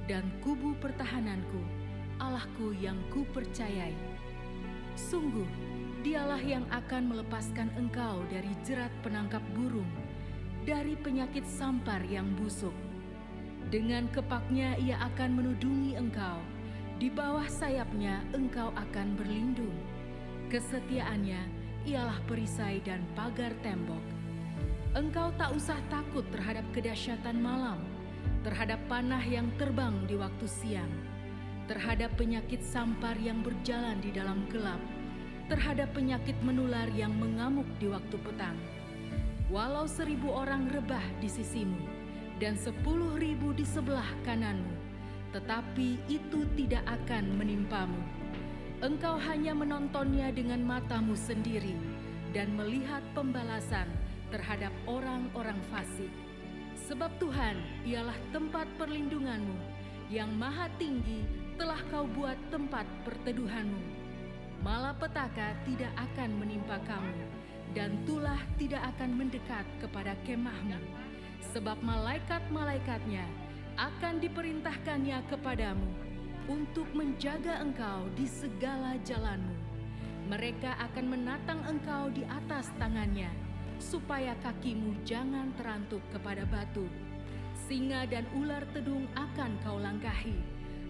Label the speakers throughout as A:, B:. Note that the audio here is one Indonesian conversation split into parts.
A: dan kubu pertahananku, Allahku yang kupercayai. Sungguh, Dialah yang akan melepaskan engkau dari jerat penangkap burung, dari penyakit sampar yang busuk. Dengan kepaknya Ia akan menudungi engkau, di bawah sayapnya engkau akan berlindung. Kesetiaannya ialah perisai dan pagar tembok. Engkau tak usah takut terhadap kedahsyatan malam, terhadap panah yang terbang di waktu siang, terhadap penyakit sampar yang berjalan di dalam gelap, terhadap penyakit menular yang mengamuk di waktu petang. Walau 1.000 orang rebah di sisimu dan 10.000 di sebelah kananmu, tetapi itu tidak akan menimpamu. Engkau hanya menontonnya dengan matamu sendiri dan melihat pembalasan terhadap orang-orang fasik. Sebab Tuhan ialah tempat perlindunganmu, yang maha tinggi telah kau buat tempat perteduhanmu. Malapetaka tidak akan menimpa kamu, dan tulah tidak akan mendekat kepada kemahmu. Sebab malaikat-malaikatnya akan diperintahkannya kepadamu untuk menjaga engkau di segala jalanmu. Mereka akan menatang engkau di atas tangannya, supaya kakimu jangan terantuk kepada batu. Singa dan ular tedung akan kau langkahi.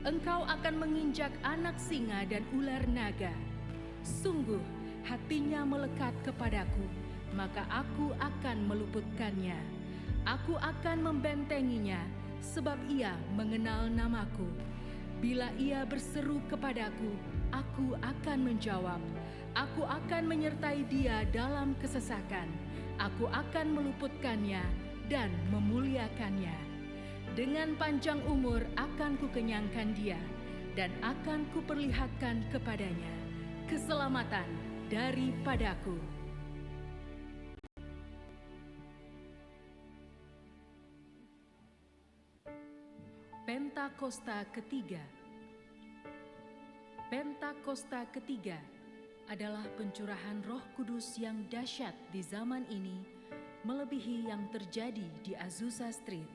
A: Engkau akan menginjak anak singa dan ular naga. Sungguh, hatinya melekat kepadaku, maka aku akan meluputkannya. Aku akan membentenginya, sebab ia mengenal namaku. Bila ia berseru kepadaku, aku akan menjawab. Aku akan menyertai dia dalam kesesakan. Aku akan meluputkannya dan memuliakannya. Dengan panjang umur akan kukenyangkan dia, dan akan kuperlihatkan kepadanya keselamatan daripadaku. Pentakosta ketiga. Pentakosta ketiga adalah pencurahan Roh Kudus yang dahsyat di zaman ini, melebihi yang terjadi di Azusa Street.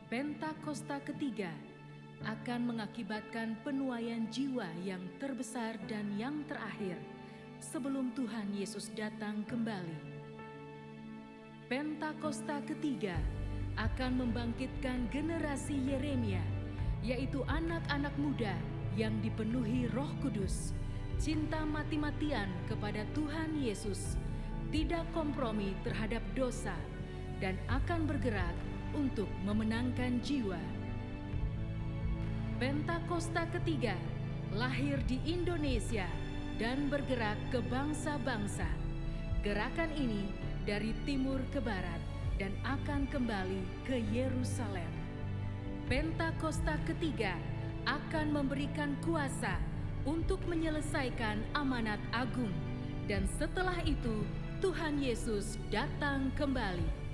A: Pentakosta ketiga akan mengakibatkan penuaian jiwa yang terbesar dan yang terakhir sebelum Tuhan Yesus datang kembali. Pentakosta ketiga akan membangkitkan generasi Yeremia, yaitu anak-anak muda yang dipenuhi Roh Kudus, cinta mati-matian kepada Tuhan Yesus, tidak kompromi terhadap dosa, dan akan bergerak untuk memenangkan jiwa. Pentakosta ketiga lahir di Indonesia dan bergerak ke bangsa-bangsa. Gerakan ini dari timur ke barat dan akan kembali ke Yerusalem. Pentakosta ketiga akan memberikan kuasa untuk menyelesaikan amanat agung, dan setelah itu Tuhan Yesus datang kembali.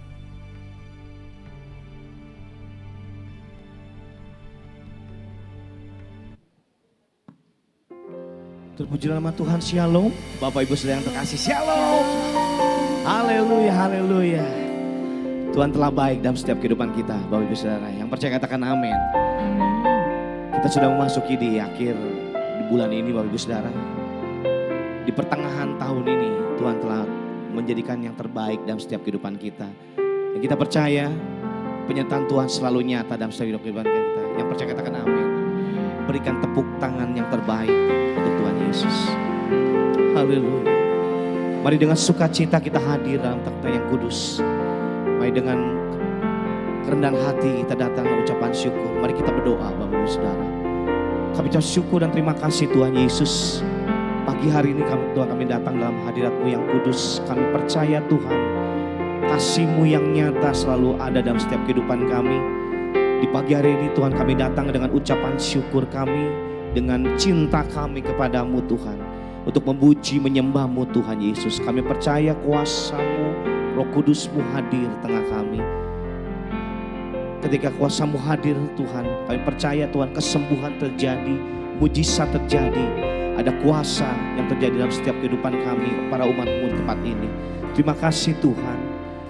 B: Terpuji nama Tuhan, Shalom. Bapak Ibu Saudara yang terkasih, Shalom. Haleluya, haleluya. Tuhan telah baik dalam setiap kehidupan kita, Bapak Ibu Saudara. Yang percaya katakan amin. Kita sudah memasuki di akhir di bulan ini, Bapak Ibu Saudara. Di pertengahan tahun ini Tuhan telah menjadikan yang terbaik dalam setiap kehidupan kita. Dan kita percaya penyertaan Tuhan selalu nyata dalam setiap kehidupan kita. Yang percaya katakan amin. Berikan tepuk tangan yang terbaik untuk Tuhan Yesus. Haleluya. Mari dengan sukacita kita hadir dalam takhta yang kudus. Mari dengan kerendahan hati kita datang dengan ucapan syukur. Mari kita berdoa, Bapak Ibu Saudara. Kami ucap syukur dan terima kasih Tuhan Yesus. Pagi hari ini Tuhan kami datang dalam hadirat-Mu yang kudus. Kami percaya Tuhan, kasih-Mu yang nyata selalu ada dalam setiap kehidupan kami. Di pagi hari ini Tuhan kami datang dengan ucapan syukur kami, dengan cinta kami kepadamu Tuhan, untuk memuji menyembah-Mu Tuhan Yesus. Kami percaya kuasa-Mu, Roh Kudus-Mu hadir tengah kami. Ketika kuasa-Mu hadir Tuhan, kami percaya Tuhan kesembuhan terjadi, mujizat terjadi. Ada kuasa yang terjadi dalam setiap kehidupan kami, para umat-Mu di tempat ini. Terima kasih Tuhan,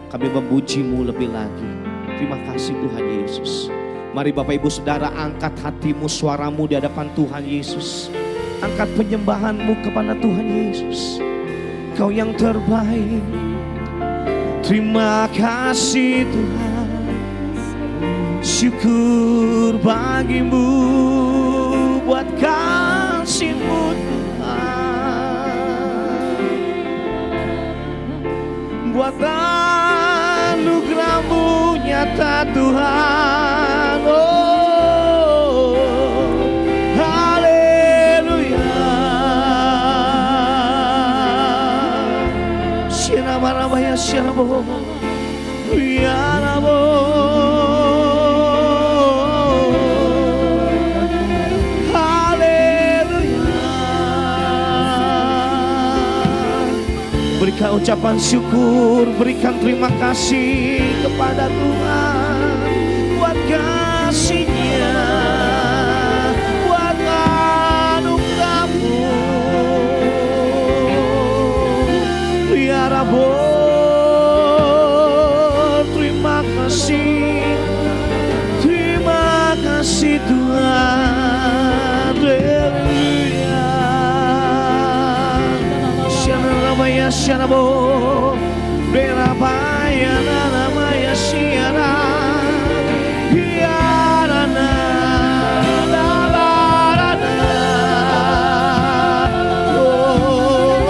B: kami memuji-Mu lebih lagi. Terima kasih Tuhan Yesus. Mari Bapak Ibu Saudara angkat hatimu, suaramu di hadapan Tuhan Yesus. Angkat penyembahanmu kepada Tuhan Yesus. Kau yang terbaik. Terima kasih Tuhan. Syukur bagimu buat kasih-Mu Tuhan. Buat anugerah-Mu nyata Tuhan. Oh, haleluya. Shirama ya shiramo. Riaramo. Berikan ucapan syukur, berikan terima kasih kepada Tuhan buat kasih-Nya, buat anugerah-Mu. Ya Rabbah, terima kasih Tuhan. Haleluya. Shanamaya Shanabo, Berabaya Nanamaya Shiara, Yarana, Labarana. Oh,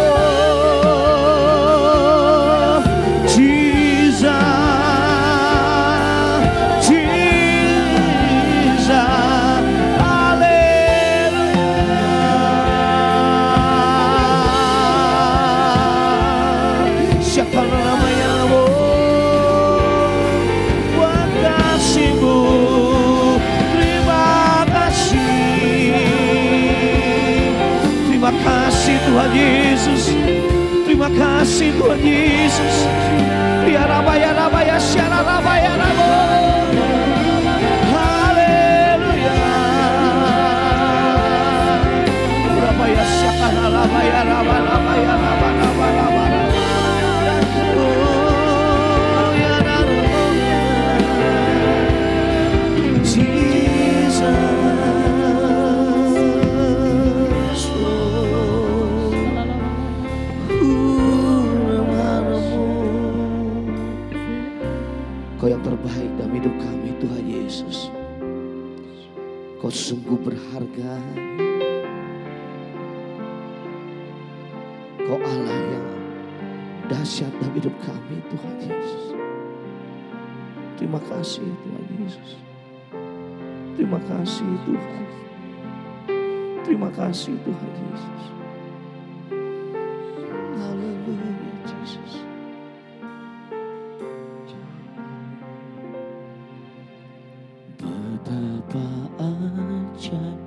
B: Jesus, Jesus, haleluya. Siapa namanya buat kasih-Mu. Terima kasih. Terima kasih Tuhan Yesus. Terima kasih Tuhan Yesus. Ya Rabaya Rabaya Syara Rabaya Rabo. Haleluya. Rabaya Syakara Rabaya Rabaya Rabaya Rabaya Rabaya. Kau yang terbaik dalam hidup kami Tuhan Yesus. Kau sungguh berharga. Kau Allah yang dahsyat dalam hidup kami Tuhan Yesus. Terima kasih Tuhan Yesus. Terima kasih Tuhan. Terima kasih Tuhan Yesus. Haleluya Yesus. Betapa ajaib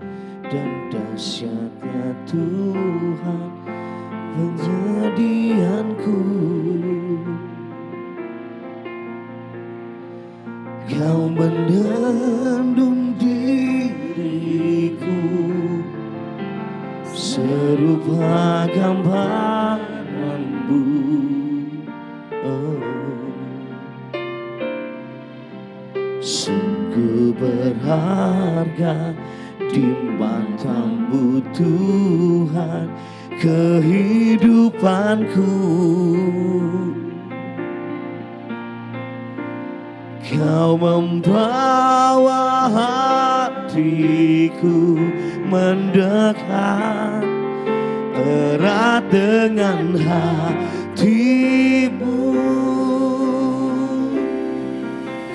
B: dan dahsyatnya Tuhan penyediaanku. Kau menendung diriku serupa gambaran-Mu. Oh. Sungguh berharga di mata-Mu Tuhan kehidupanku. Kau membawa hatiku mendekat erat dengan hati-Mu.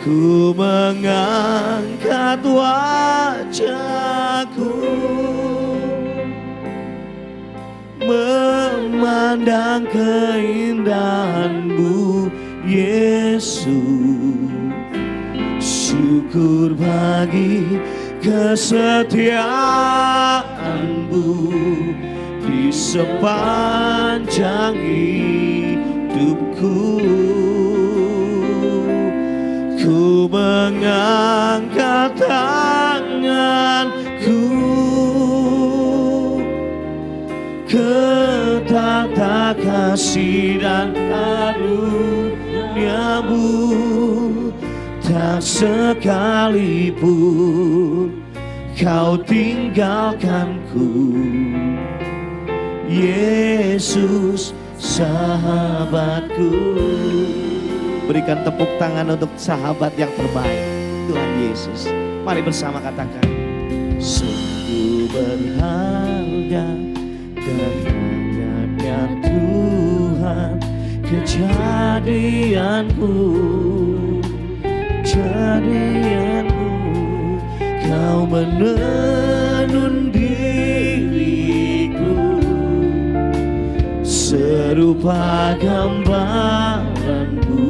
B: Ku mengangkat wajahku memandang keindahan-Mu Yesus. Syukur bagi kesetiaan-Mu di sepanjang hidupku. Ku mengangkat tanganku ke tata kasih dan karunia-Mu. Tak tak sekalipun kau tinggalkanku. Yesus sahabatku. Berikan tepuk tangan untuk sahabat yang terbaik, Tuhan Yesus. Mari bersama katakan, sungguh berharga dan banyaknya Tuhan kejadianku, kau menenun diriku serupa gambaranmu.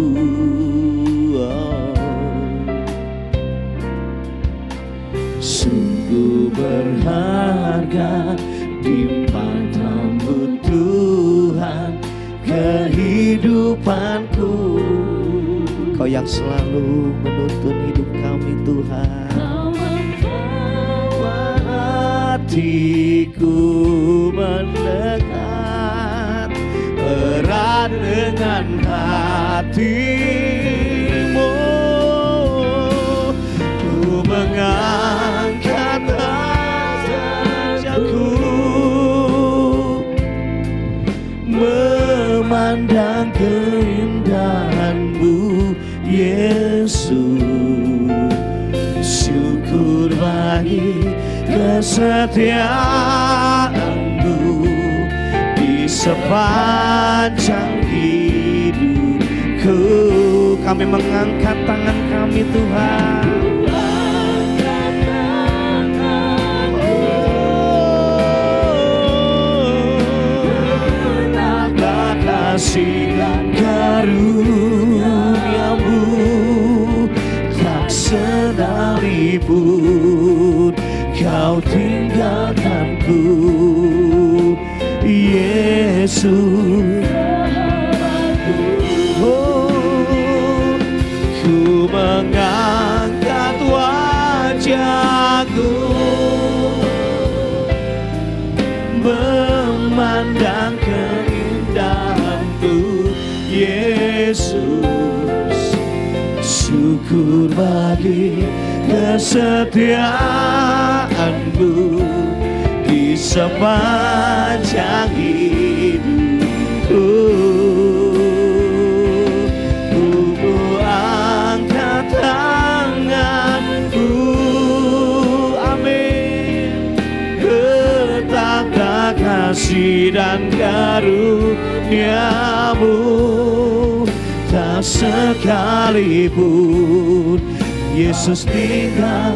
B: Sungguh berharga di matamu Tuhan kehidupanku. Kau yang selalu menuntun hidup kami Tuhan. Hatiku mendekat erat dengan hatimu. Ku mengangkat wajahku memandang keindahanmu Yesus. Syukur bagi kesetiaanmu di sepanjang hidupku. Kami mengangkat tangan kami Tuhan. Kasih karuniamu tak sekalipun kau tinggalkanku. Yesus, oh, ku mengangkat wajahku memandang keindahanmu Yesus. Syukur bagi kesetiaanmu di sepanjang hidupku. Ku angkat tanganku, amin, ke tanda kasih dan karuniamu. Tak sekalipun Yesus tinggal,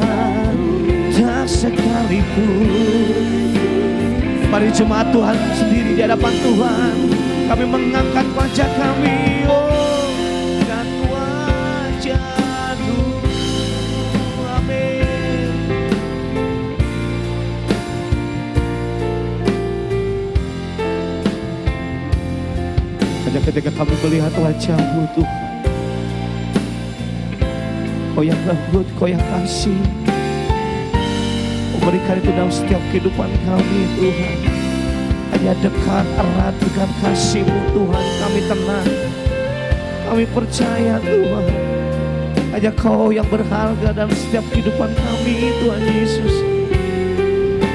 B: tak sekalipun. Mari jemaat Tuhan sendiri di hadapan Tuhan, kami mengangkat wajah kami, oh, dan wajahku, amin. Hanya ketika kami melihat wajah-Mu Tuhan, Kau yang lembut, Kau yang kasih, berikan itu dalam setiap kehidupan kami Tuhan. Hanya dekat erat dengan kasih-Mu Tuhan, kami tenang, kami percaya Tuhan. Hanya Kau yang berharga dalam setiap kehidupan kami Tuhan Yesus.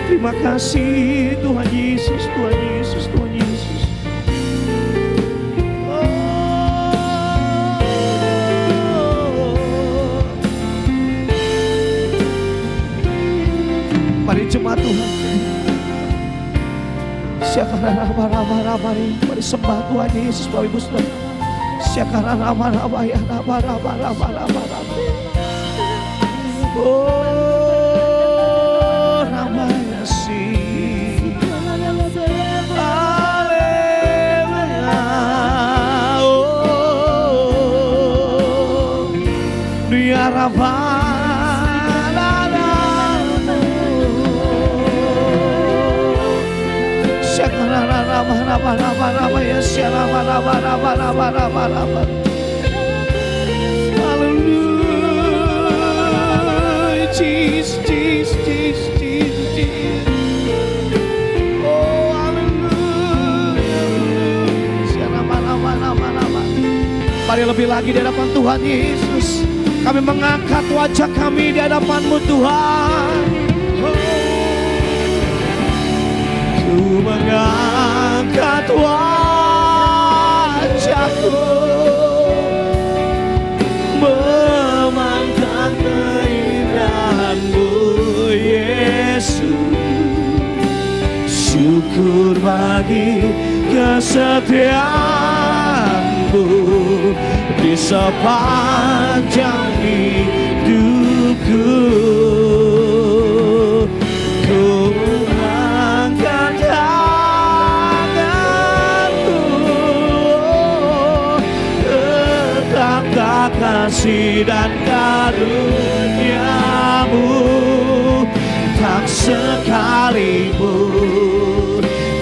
B: Terima kasih Tuhan Yesus, Tuhan Yesus, Tuhan Yesus. Mari jemaat Tuhan, mari sembah Tuhan Yesus, Bapak Ibu Saudara. Oh, Ramayasi, Haleluya, oh, Dia Rabbah. Hallelujah, Jesus, Jesus, Jesus, Jesus. Oh, hallelujah. Mari lebih lagi di hadapan Tuhan Yesus. Kami mengangkat wajah kami di hadapan-Mu Tuhan. Ku mengangkat wajahku, memandang keindahan-Mu Yesus. Syukur bagi kesetiaan-Mu di sepanjang hidupku. Ku angkat tanganku, tetap kasih dan karunia-Mu, tak sekalipun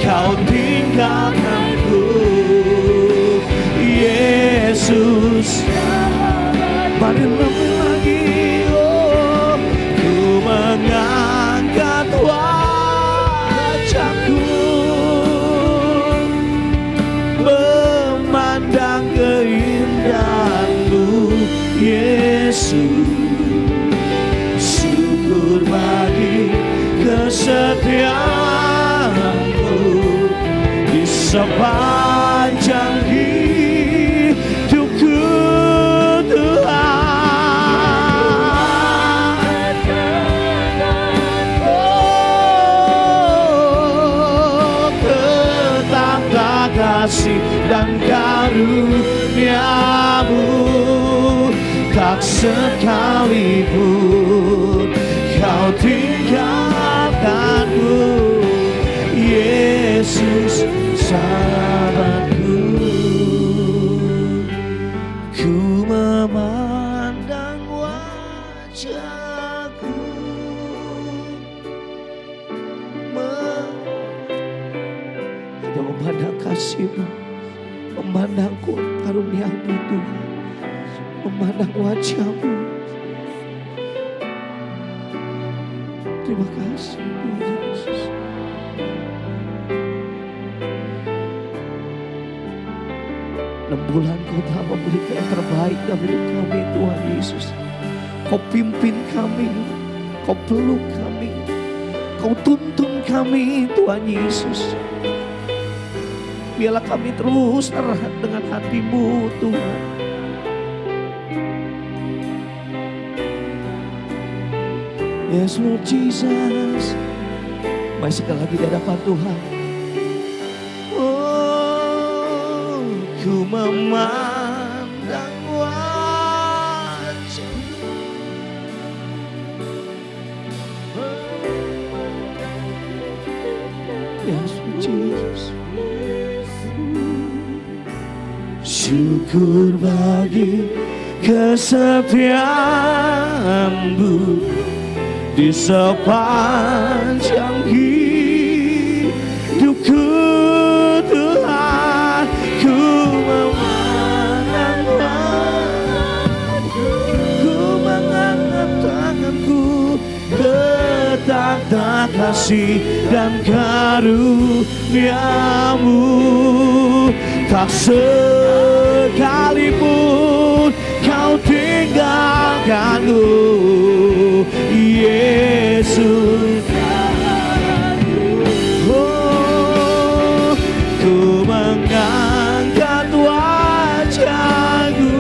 B: Kau tinggalkanku, Yesus. Mari lagi, oh, ku mengangkat wajahku, memandang keindahan-Mu Yesus. Syukur bagi kesetiaan-Mu di sepanjang hidupku Tuhan. Oh, tetap kasih dan karunia-Mu, tak sekalipun Kau tinggalkanku, Yesus sahabatku. Ku memandang wajahku, kita memandang kasih-Mu, memandang karunia-Mu Tuhan, memandang wajah-Mu. Terima kasih Tuhan Yesus. 6 bulan Kau telah memberikan yang terbaik dalam hidup kami Tuhan Yesus. Kau pimpin kami, Kau peluk kami, Kau tuntun kami Tuhan Yesus. Biarlah kami terus erat dengan hati-Mu Tuhan. Yes Lord Jesus. Mari sekali lagi di hadapan Tuhan. Oh, ku memandang wajah-Mu. Yes Lord Jesus. Syukur bagi kesetiaan-Mu di sepanjang hidupku Tuhan. Ku memandang wajah-Mu, ku mengangkat tanganku, tetap kasih dan karunia-Mu, tak sekalipun Kau tinggalkanku, Yesus. Oh, ku mengangkat wajahku,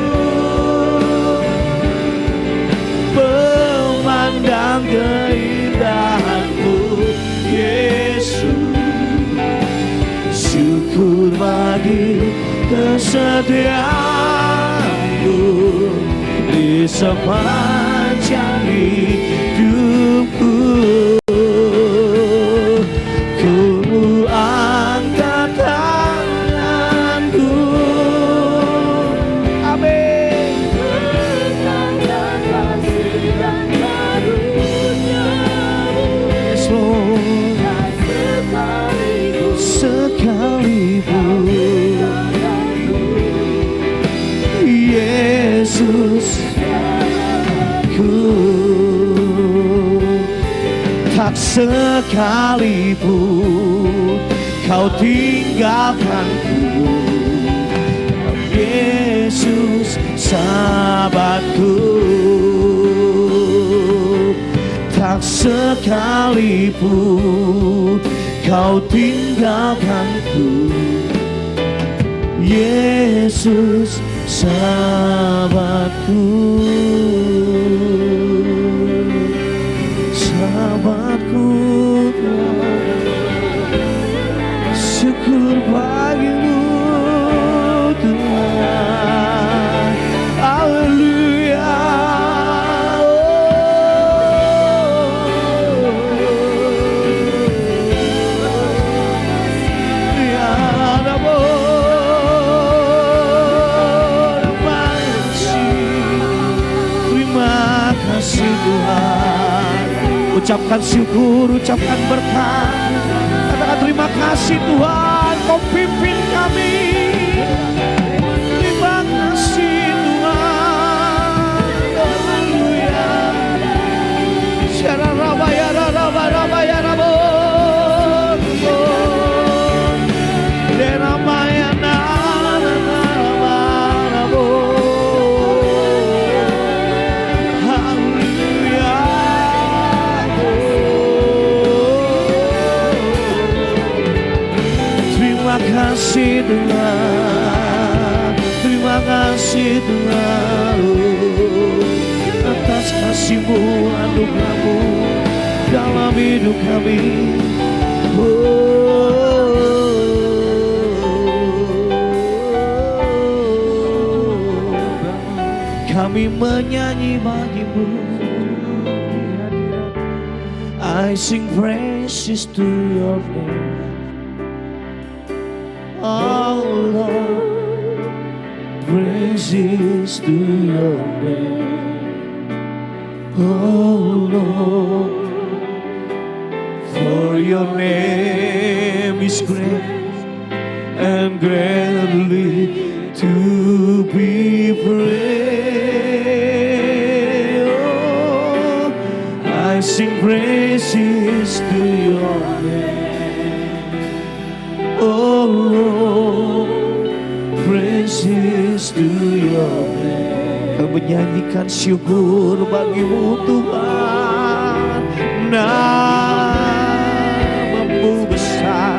B: memandang keindahan-Mu, Yesus. Syukur bagi kesetiaan-Mu di sepanjang hidupku. Ku angkat tanganku, amin. Yes Lord, sekalipun Yesus, ku tak sekalipun Kau tinggalkanku, Yesus sahabatku, tak sekalipun kau tinggalkanku. Yesus sahabatku, sahabatku, syukur bagimu Tuhan. Haleluya. Terima kasih Tuhan. Ucapkan syukur, ucapkan berkat. Katakan terima kasih Tuhan, Kau pimpin kami. Terima kasih Tuhan. Haleluya. Syara rabaya rabaya rabo. Deramaya na rabo. Haleluya. Terima kasih Tuhan, terima kasih Tuhan, atas kasih-Mu, anugerah-Mu dalam hidup kami. Kami menyanyi bagi-Mu, I sing praises to Your name. Oh Lord, praises to Your name. Oh Lord, for Your name is great and greatly to be praised. Oh, I sing praises to Your name. Oh Lord, praises to Your name. Kau menyanyikan syukur bagi-Mu Tuhan. Nama-Mu besar,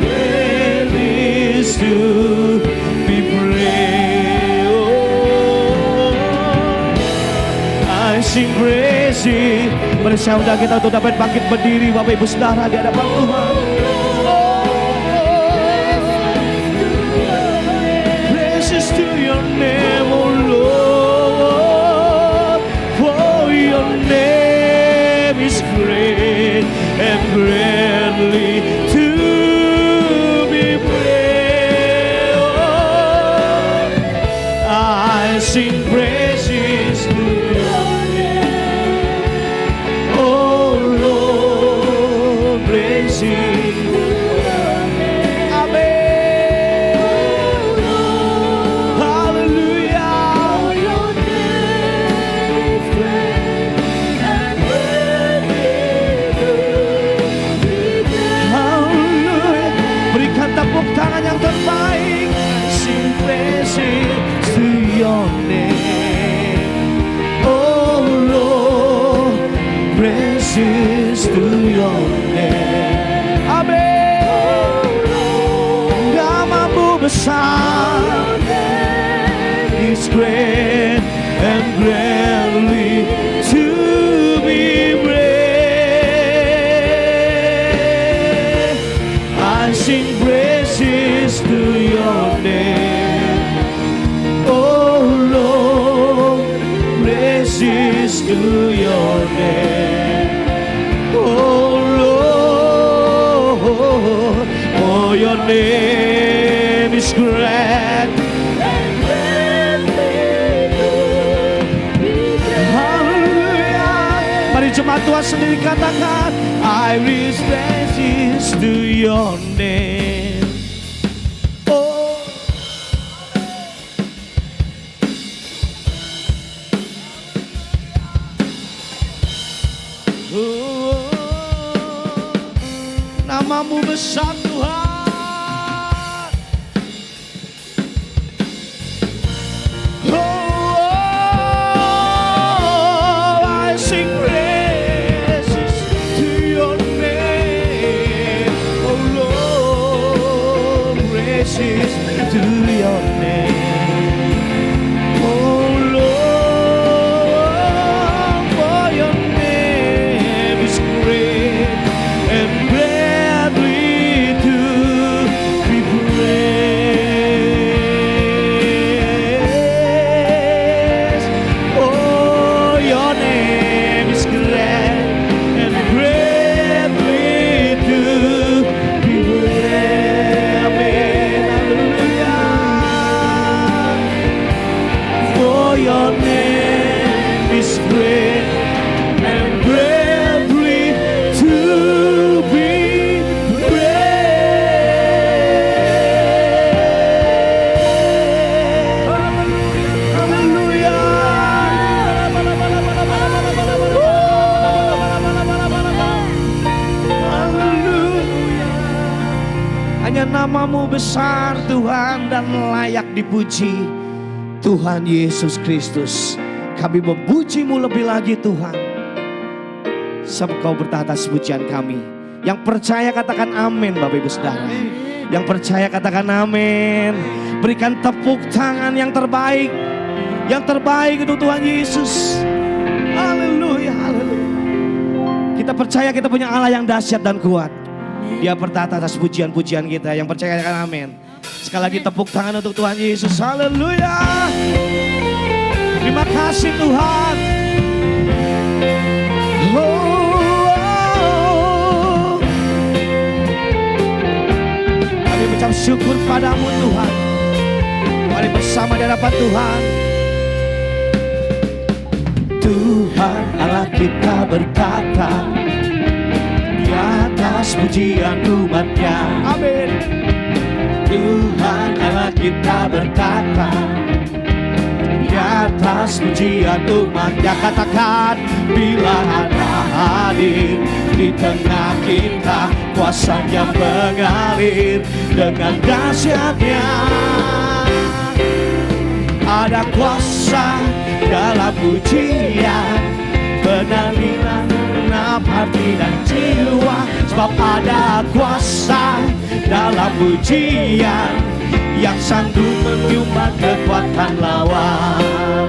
B: praise to be praised. Oh, I sing praises. Mari saya undang kita untuk dapat bangkit berdiri, Bapak Ibu Saudara, di hadapan Tuhan. To Your name, oh Lord, for Your name is great and greatly to be praised. Oh, I sing praises to Your name, oh Lord, praises. Tepuk tangan yang terbaik. Sing praises to Your name, oh Lord, praises to Your name. Amin. Nama-Mu besar, is great and greatly to be praised. I sing praises to Your name, oh Lord, praises to Your name, oh Lord, for Your name is great. Hallelujah. Mari jemaat Tuhan sendiri katakan, I raise praises to Your name. Nama-Mu besar Tuhan. Oh nama-Mu besar Tuhan dan layak dipuji. Tuhan Yesus Kristus, kami memuji-Mu lebih lagi Tuhan. Sebab Kau bertahta atas pujian kami. Yang percaya katakan amin Bapak Ibu Saudara. Yang percaya katakan amin. Berikan tepuk tangan yang terbaik. Yang terbaik untuk Tuhan Yesus. Haleluya, haleluya. Kita percaya kita punya Allah yang dahsyat dan kuat. Dia bertahta atas pujian-pujian kita. Yang percaya katakan amin. Sekali lagi tepuk tangan untuk Tuhan Yesus. Haleluya. Terima kasih Tuhan. Kami mengucap syukur padamu Tuhan. Mari bersama di hadapan Tuhan. Tuhan Allah kita berkata di atas pujian umatnya. Amin. Tuhan Allah kita berkata di atas pujian umatnya. Katakan, bila ada hadir di tengah kita, kuasanya mengalir dengan dahsyatnya. Ada kuasa dalam pujian, benarlah genap hati dan jiwa. Sebab ada kuasa dalam pujian yang sanggup menyumbat kekuatan lawan.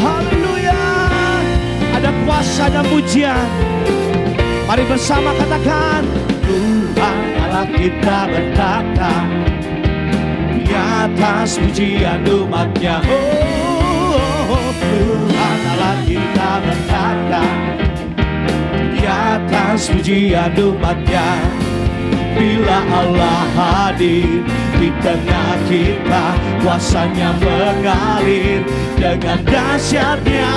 B: Haleluya. Ada kuasa dalam pujian. Mari bersama katakan, Tuhan Allah kita berkata di atas pujian umatnya. Tuhan Allah kita berkata di atas pujian umatnya. Bila Allah hadir di tengah kita, kuasanya mengalir dengan dahsyatnya.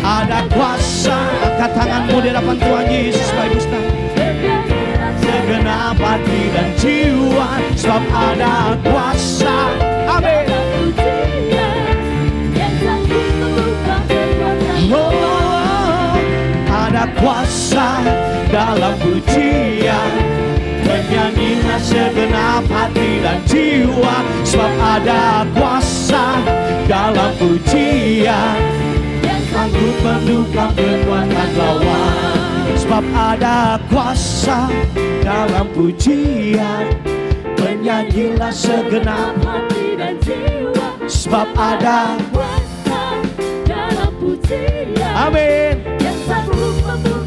B: Ada kuasa. Angkat tanganmu di hadapan Tuhan Yesus, Bapak Ibu Saudara. Segenap hati dan jiwa, sebab ada kuasa. Amin. Ada kuasa dalam pujian, menyanyilah segenap hati dan jiwa. Sebab ada kuasa dalam pujian yang sanggup mendukung kekuatan lawan. Sebab ada kuasa dalam pujian, menyanyilah segenap hati dan jiwa. Sebab ada kuasa dalam pujian. Amin.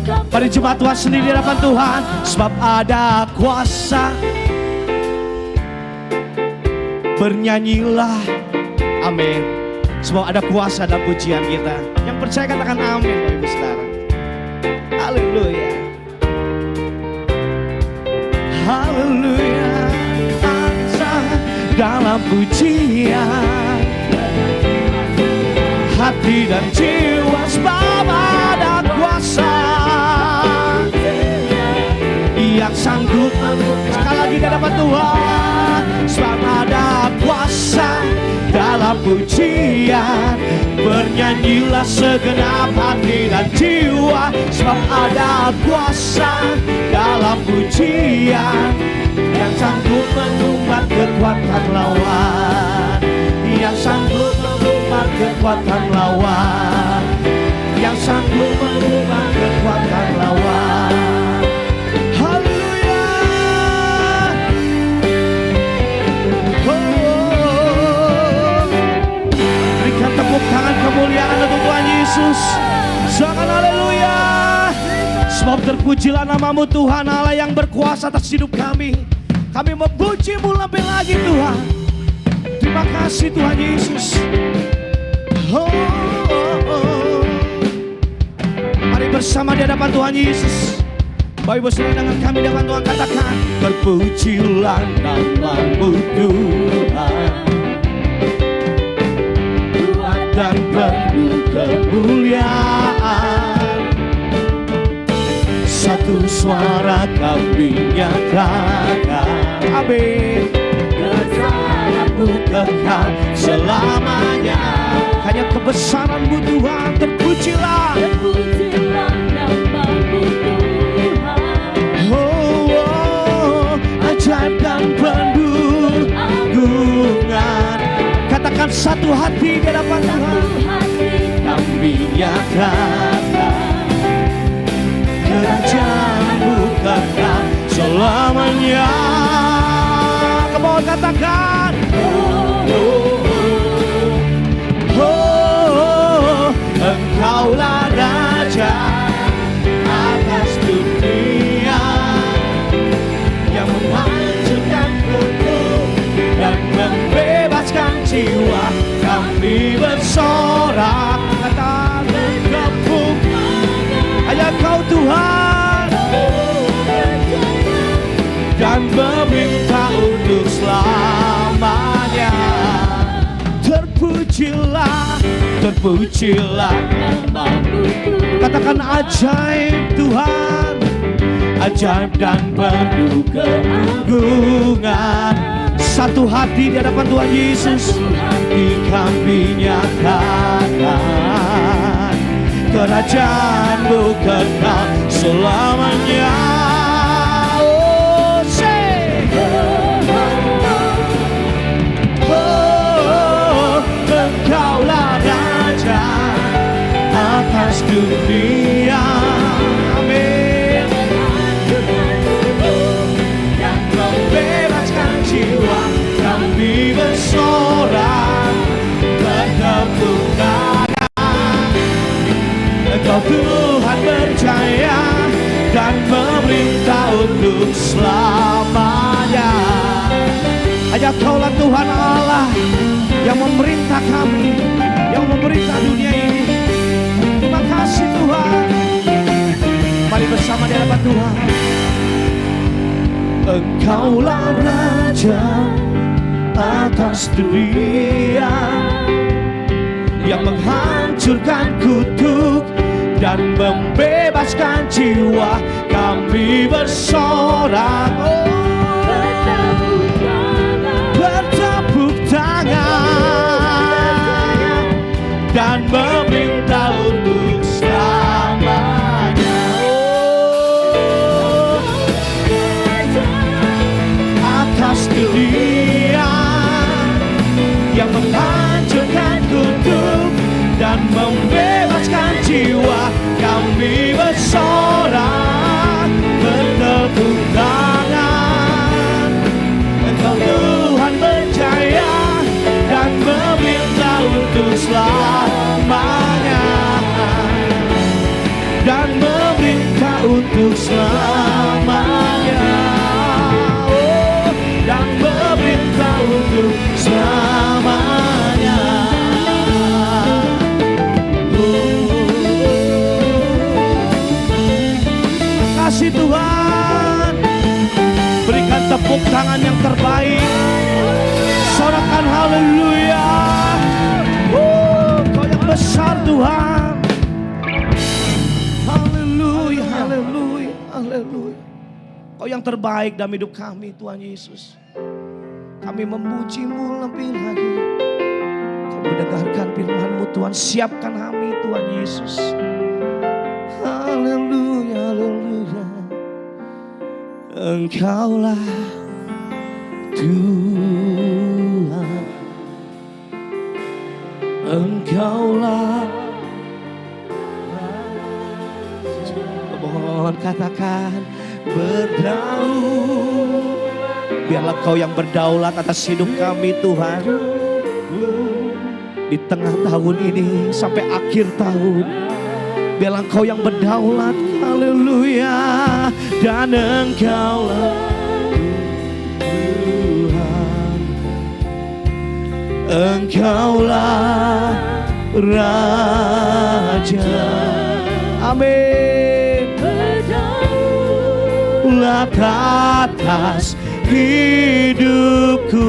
B: Pada jemaat Tuhan sendiri di hadapan Tuhan. Sebab ada kuasa. Bernyanyilah. Amin. Sebab ada kuasa dalam pujian kita. Yang percaya katakan amin Bapak Ibu Saudara. Haleluya. Haleluya. Dalam pujian, hati dan jiwa. Sebab ada kuasa yang sanggup. Sekali lagi di hadapan Tuhan. Sebab ada kuasa dalam pujian, bernyanyilah segenap hati dan jiwa. Sebab ada kuasa dalam pujian yang sanggup mengumpat kekuatan lawan. Yang sanggup mengumpat kekuatan lawan. Yang sanggup mengumpat kekuatan lawan. Haleluya. Berikan tepuk tangan kemuliaan untuk Tuhan Yesus. Jangan haleluya. Sebab terpujilah nama-Mu Tuhan Allah yang berkuasa atas hidup kami. Kami memuji-Mu lebih lagi Tuhan. Terima kasih Tuhan Yesus. Mari bersama di hadapan Tuhan Yesus. Bapak Ibu Saudara, dengan kami di hadapan Tuhan katakan, terpujilah nama-Mu Tuhan, kuat dan penuh kemuliaan. Satu suara kami nyatakan, amin. Kebesaran-Mu kekal selamanya. Hanya kebesaran-Mu Tuhan, terpujilah. Terpujilah nama-Mu Tuhan. Oh, oh, Satu hati di hadapan Tuhan kami nyatakan kerajaan-Mu kekal selamanya. Kau katakan Engkaulah Raja atas dunia yang menghancurkan kutub dan membebaskan jiwa. Kami bersorak kata berkepung hanya Kau Tuhan, dan meminta untuk selamanya. Terpujilah, terpujilah namamu. Katakan ajaib Tuhan, ajaib dan penuh keagungan. Satu hati di hadapan Tuhan Yesus, di kami nyatakan kerajaan-Mu kekal selamanya. Engkaulah Raja atas dunia. Amin. Yang membebaskan jiwa. Kami bersorak bertepuk tangan. Engkau Tuhan berjaya dan memerintah untuk selamanya. Hanya Kaulah Tuhan Allah yang memerintah kami, yang memerintah dunia ini. Terima kasih Tuhan. Mari bersama di hadapan Tuhan. Engkaulah Raja atas dunia yang menghancurkan kutuk dan membebaskan jiwa. Kami bersorak bertepuk tangan dan meminta untuk selamanya. Atas dunia yang menghancurkan kutuk dan membebaskan jiwa. Kami bersorak bertepuk tangan. Engkau Tuhan berjaya dan memerintah untuk selamanya, dan memerintah untuk selamanya, dan memerintah untuk selamanya. Kasih Tuhan, berikan tepuk tangan yang terbaik, sorakan haleluya. Kau yang besar Tuhan. Haleluya, haleluya, haleluya. Kau yang terbaik dalam hidup kami Tuhan Yesus. Kami memuji-Mu lebih lagi. Kami mendengarkan firman-Mu Tuhan. Siapkan kami Tuhan Yesus. Haleluya, haleluya. Engkaulah Tuhan, Engkaulah. Mohon katakan berdaulat. Biarlah Kau yang berdaulat atas hidup kami Tuhan. Di tengah tahun ini sampai akhir tahun, biarlah Kau yang berdaulat. Haleluya. Dan Engkaulah Tuhan, Engkaulah Raja. Amin. Berdaulat atas hidupku,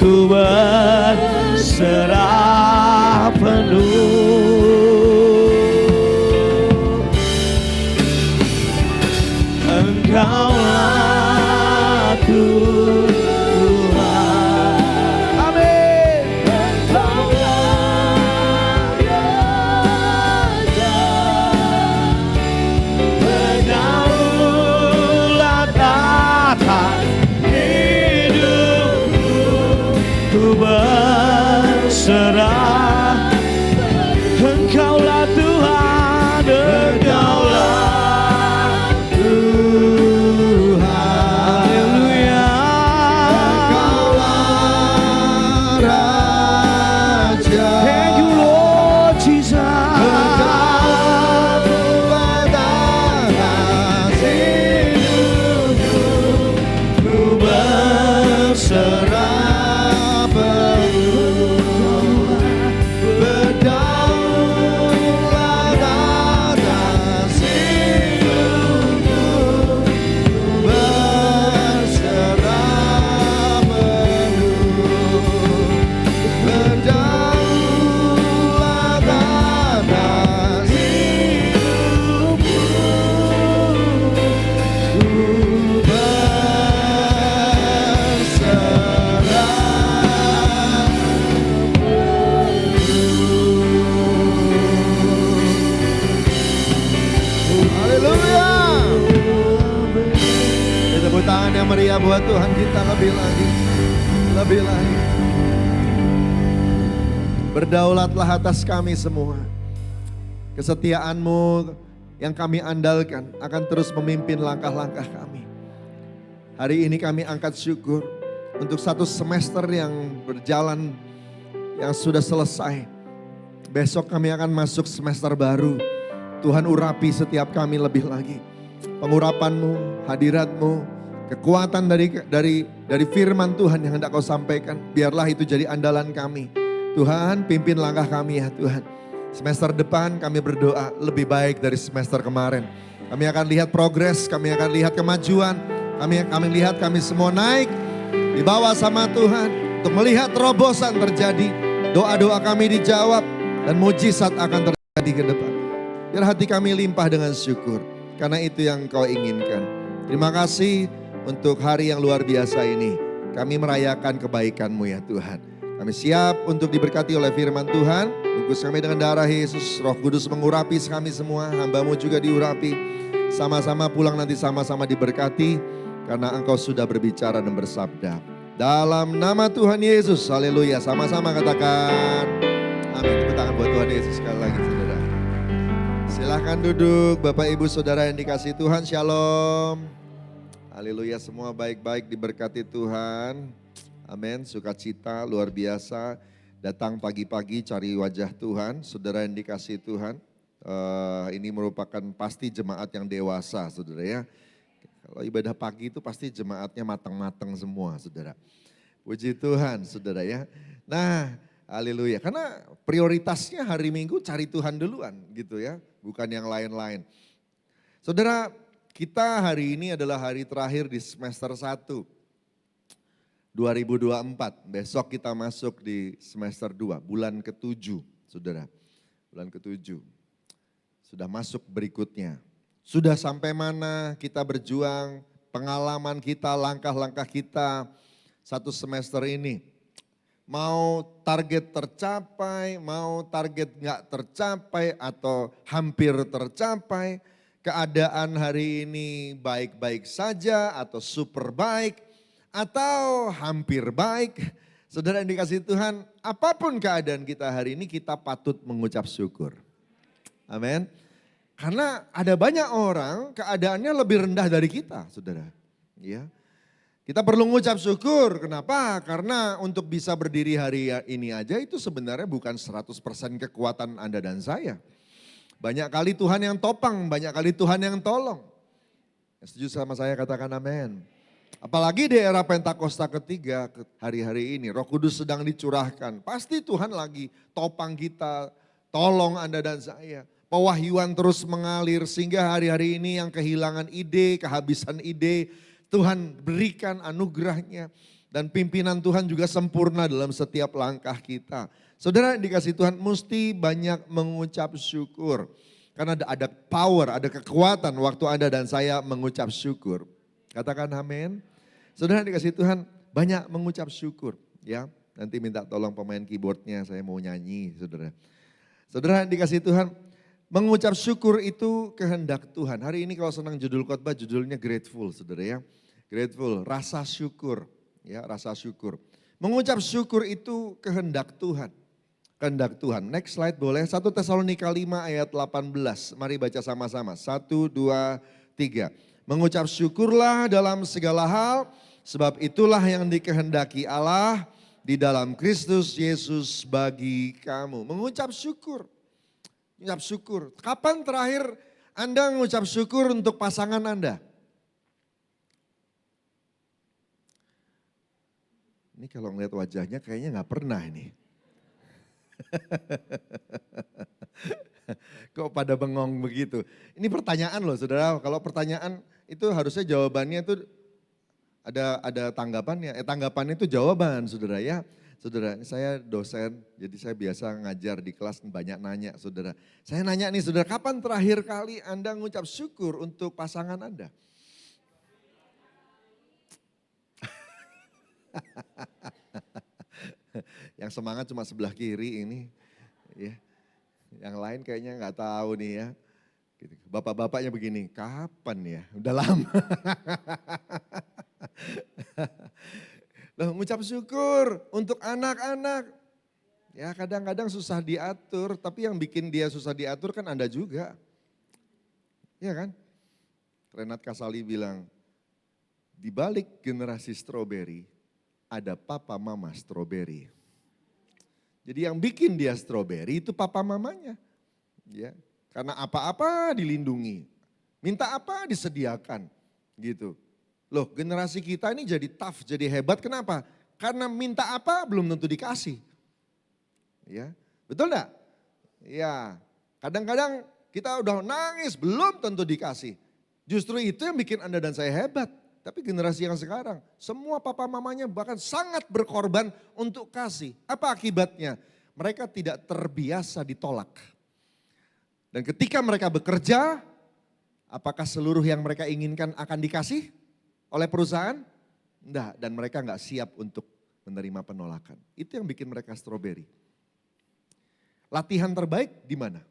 B: ku berserah penuh. Engkaulah Tuhan. Amin. Engkaulah Raja, berdaulat atas hidupku, ku berserah berserah. Engkaulah Tuhan, Engkaulah Tuhan. Haleluya. Engkaulah Raja. Thank you Lord Jesus. Engkaulah Tuhan atas hidupku. Ku berserah penuh. Berdaulat atas hidupku. Berserah penuh. Berdaulat atas hidupku. Ku Haleluya. Tepuk tangan yang meriah buat Tuhan kita lebih lagi. Lebih lagi. Berdaulatlah atas kami semua. Kesetiaan-Mu yang kami andalkan akan terus memimpin langkah-langkah kami. Hari ini kami angkat syukur untuk satu semester yang berjalan, yang sudah selesai. Besok kami akan masuk semester baru. Tuhan urapi setiap kami lebih lagi. Pengurapan-Mu, hadirat-Mu, kekuatan dari firman Tuhan yang hendak Kau sampaikan. Biarlah itu jadi andalan kami. Tuhan pimpin langkah kami ya Tuhan. Semester depan kami berdoa lebih baik dari semester kemarin. Kami akan lihat progres, kami akan lihat kemajuan. Kami lihat kami semua naik di bawah sama Tuhan. Untuk melihat terobosan terjadi. Doa-doa kami dijawab dan mujizat akan terjadi ke depan. Biar hati kami limpah dengan syukur. Karena itu yang Kau inginkan. Terima kasih untuk hari yang luar biasa ini. Kami merayakan kebaikan-Mu ya Tuhan. Kami siap untuk diberkati oleh firman Tuhan. Bungkus kami dengan darah Yesus. Roh Kudus mengurapi kami semua. Hamba-Mu juga diurapi. Sama-sama pulang nanti sama-sama diberkati. Karena Engkau sudah berbicara dan bersabda. Dalam nama Tuhan Yesus. Haleluya. Sama-sama katakan. Amin. Tepuk tangan buat Tuhan Yesus sekali lagi saudara. Silahkan duduk Bapak Ibu Saudara yang dikasihi Tuhan. Shalom. Haleluya, semua baik-baik diberkati Tuhan. Amin, sukacita luar biasa. Datang pagi-pagi cari wajah Tuhan. Saudara yang dikasihi Tuhan. Ini merupakan pasti jemaat yang dewasa saudara ya. Kalau ibadah pagi itu pasti jemaatnya matang-matang semua saudara. Puji Tuhan saudara ya. Nah haleluya, karena prioritasnya hari Minggu cari Tuhan duluan gitu ya. Bukan yang lain-lain. Saudara, kita hari ini adalah hari terakhir di semester 1. 2024, besok kita masuk di semester 2, bulan ke-7 saudara. Bulan ke-7, sudah masuk berikutnya. Sudah sampai mana kita berjuang, pengalaman kita, langkah-langkah kita satu semester ini. Mau target tercapai, mau target nggak tercapai atau hampir tercapai. Keadaan hari ini baik-baik saja atau super baik atau hampir baik. Saudara yang dikasihi Tuhan, apapun keadaan kita hari ini kita patut mengucap syukur. Amin. Karena ada banyak orang keadaannya lebih rendah dari kita, saudara. Ya. Kita perlu mengucap syukur, kenapa? Karena untuk bisa berdiri hari ini aja itu sebenarnya bukan 100% kekuatan Anda dan saya. Banyak kali Tuhan yang topang, banyak kali Tuhan yang tolong. Setuju sama saya katakan amin. Apalagi di era Pentakosta ketiga hari-hari ini, Roh Kudus sedang dicurahkan. Pasti Tuhan lagi topang kita, tolong Anda dan saya. Pewahyuan terus mengalir sehingga hari-hari ini yang kehilangan ide, kehabisan ide, Tuhan berikan anugerahnya. Dan pimpinan Tuhan juga sempurna dalam setiap langkah kita. Saudara yang dikasih Tuhan mesti banyak mengucap syukur. Karena ada power, ada kekuatan waktu Anda dan saya mengucap syukur. Katakan amin. Saudara yang dikasih Tuhan banyak mengucap syukur. Ya, nanti minta tolong pemain keyboardnya, saya mau nyanyi saudara. Saudara yang dikasih Tuhan, mengucap syukur itu kehendak Tuhan. Hari ini kalau senang judul khotbah, judulnya grateful saudara ya. Grateful, rasa syukur. Ya, rasa syukur. Mengucap syukur itu kehendak Tuhan.
C: kehendak Tuhan. Next slide boleh. 1 Tesalonika 5 ayat 18. Mari baca sama-sama. 1, 2, 3. Mengucap syukurlah dalam segala hal, sebab itulah yang dikehendaki Allah di dalam Kristus Yesus bagi kamu. Mengucap syukur. Mengucap syukur. Kapan terakhir Anda mengucap syukur untuk pasangan Anda? Ini kalau ngeliat wajahnya kayaknya gak pernah ini. Kok pada bengong begitu? Ini pertanyaan loh saudara, kalau pertanyaan itu harusnya jawabannya itu ada tanggapannya. Tanggapannya itu jawaban saudara ya. Saudara, saya dosen, jadi saya biasa ngajar di kelas banyak nanya saudara. Saya nanya nih saudara, kapan terakhir kali Anda mengucap syukur untuk pasangan Anda? Yang semangat cuma sebelah kiri ini. Ya. Yang lain kayaknya nggak tahu nih ya. Gitu. Bapak-bapaknya begini, kapan ya? Udah lama. Loh, mengucap syukur untuk anak-anak. Ya kadang-kadang susah diatur, tapi yang bikin dia susah diatur kan Anda juga. Iya kan? Renat Kasali bilang, di balik generasi stroberi ada papa mama stroberi. Jadi yang bikin dia stroberi itu papa mamanya. Ya, karena apa-apa dilindungi. Minta apa disediakan gitu. Loh, generasi kita ini jadi tough, jadi hebat. Kenapa? Karena minta apa belum tentu dikasih. Ya, betul enggak? Ya, kadang-kadang kita udah nangis belum tentu dikasih. Justru itu yang bikin Anda dan saya hebat. Tapi generasi yang sekarang, semua papa mamanya bahkan sangat berkorban untuk kasih. Apa akibatnya? Mereka tidak terbiasa ditolak. Dan ketika mereka bekerja, apakah seluruh yang mereka inginkan akan dikasih oleh perusahaan? Enggak, dan mereka enggak siap untuk menerima penolakan. Itu yang bikin mereka stroberi. Latihan terbaik di mana?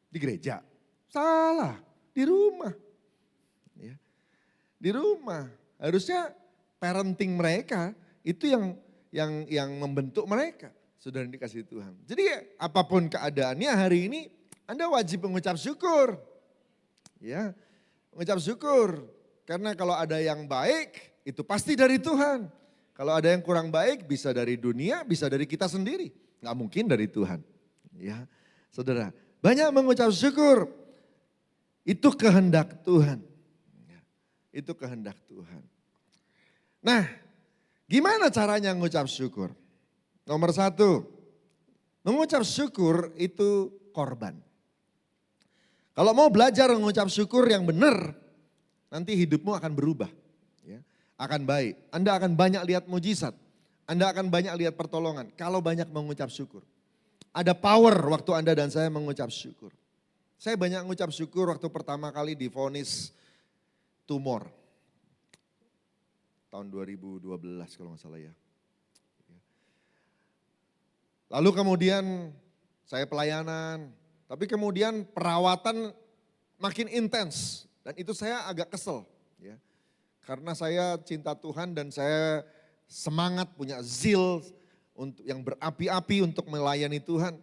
C: Di gereja. Salah, di rumah. Ya. Di rumah. Harusnya parenting mereka itu yang membentuk mereka. Sudah dikasih Tuhan. Jadi apapun keadaannya hari ini Anda wajib mengucap syukur. Ya, mengucap syukur. Karena kalau ada yang baik itu pasti dari Tuhan. Kalau ada yang kurang baik bisa dari dunia, bisa dari kita sendiri. Nggak mungkin dari Tuhan. Ya, saudara, banyak mengucap syukur. Itu kehendak Tuhan. Itu kehendak Tuhan. Nah, gimana caranya mengucap syukur? Nomor 1, mengucap syukur itu korban. Kalau mau belajar mengucap syukur yang benar, nanti hidupmu akan berubah. Ya, akan baik. Anda akan banyak lihat mujizat. Anda akan banyak lihat pertolongan kalau banyak mengucap syukur. Ada power waktu Anda dan saya mengucap syukur. Saya banyak mengucap syukur waktu pertama kali divonis tumor. Tahun 2012 kalau nggak salah ya. Lalu kemudian saya pelayanan, tapi kemudian perawatan makin intens. Dan itu saya agak kesel. Ya. Karena saya cinta Tuhan dan saya semangat, punya zeal untuk yang berapi-api untuk melayani Tuhan.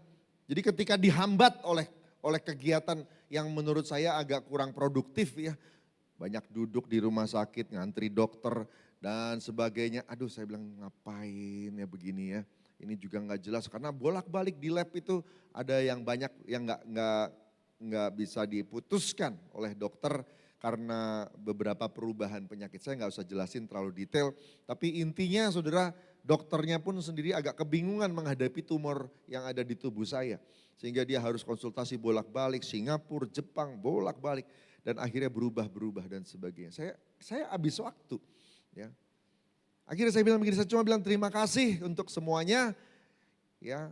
C: Jadi ketika dihambat oleh kegiatan yang menurut saya agak kurang produktif ya. Banyak duduk di rumah sakit, ngantri dokter dan sebagainya. Aduh saya bilang ngapain ya begini ya. Ini juga nggak jelas karena bolak-balik di lab itu ada yang banyak yang nggak bisa diputuskan oleh dokter karena beberapa perubahan penyakit. Saya nggak usah jelasin terlalu detail. Tapi intinya saudara dokternya pun sendiri agak kebingungan menghadapi tumor yang ada di tubuh saya. Sehingga dia harus konsultasi bolak-balik, Singapura, Jepang, bolak-balik. Dan akhirnya berubah dan sebagainya. Saya habis waktu. Ya. Akhirnya saya bilang begini, saya cuma bilang terima kasih untuk semuanya. Ya,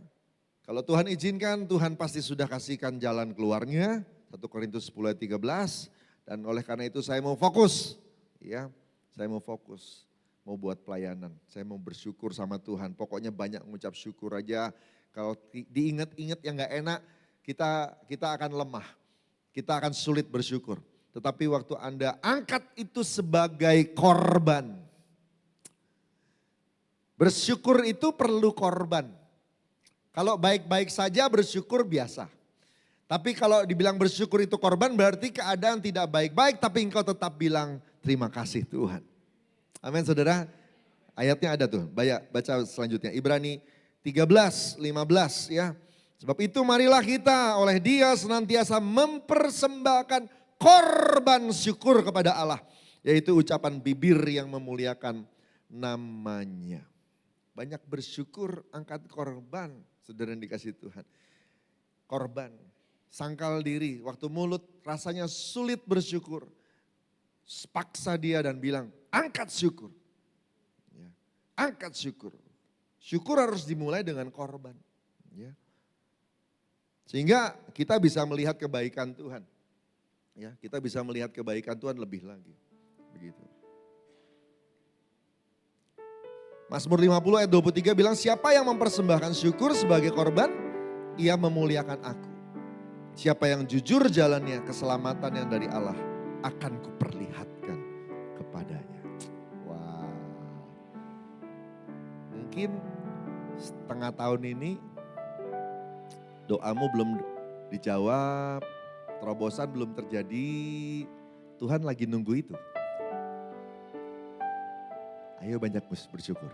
C: kalau Tuhan izinkan, Tuhan pasti sudah kasihkan jalan keluarnya. 1 Korintus 10 ayat 13. Dan oleh karena itu saya mau fokus. Ya, saya mau fokus. Mau buat pelayanan. Saya mau bersyukur sama Tuhan. Pokoknya banyak mengucap syukur aja. Kalau diingat-ingat yang gak enak, kita akan lemah. Kita akan sulit bersyukur. Tetapi waktu Anda angkat itu sebagai korban. Bersyukur itu perlu korban. Kalau baik-baik saja bersyukur biasa. Tapi kalau dibilang bersyukur itu korban berarti keadaan tidak baik-baik tapi engkau tetap bilang terima kasih Tuhan. Amin saudara. Ayatnya ada tuh, baca selanjutnya. Ibrani 13, 15 ya. Sebab itu marilah kita oleh Dia senantiasa mempersembahkan korban syukur kepada Allah. Yaitu ucapan bibir yang memuliakan namanya. Banyak bersyukur, angkat korban, saudara yang dikasih Tuhan. Korban, sangkal diri, waktu mulut rasanya sulit bersyukur. Paksa dia dan bilang, angkat syukur. Ya, angkat syukur. Syukur harus dimulai dengan korban. Ya. Sehingga kita bisa melihat kebaikan Tuhan. Ya, kita bisa melihat kebaikan Tuhan lebih lagi. Begitu. Mazmur 50 ayat 23 bilang, siapa yang mempersembahkan syukur sebagai korban, ia memuliakan aku. Siapa yang jujur jalannya, keselamatan yang dari Allah, akan kuperlihatkan kepadanya. Wah, mungkin setengah tahun ini doamu belum dijawab, terobosan belum terjadi, Tuhan lagi nunggu itu. Ayo banyak bersyukur.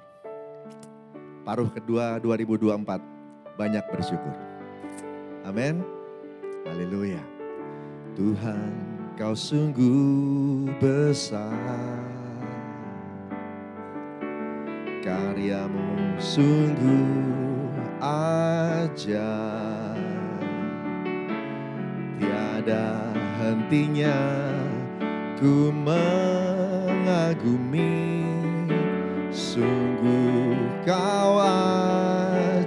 C: Paruh kedua 2024, banyak bersyukur. Amin. Haleluya. Tuhan kau sungguh besar. Karyamu sungguh ajaib. Tiada hentinya ku mengagumi. Sungguh kau ajaib.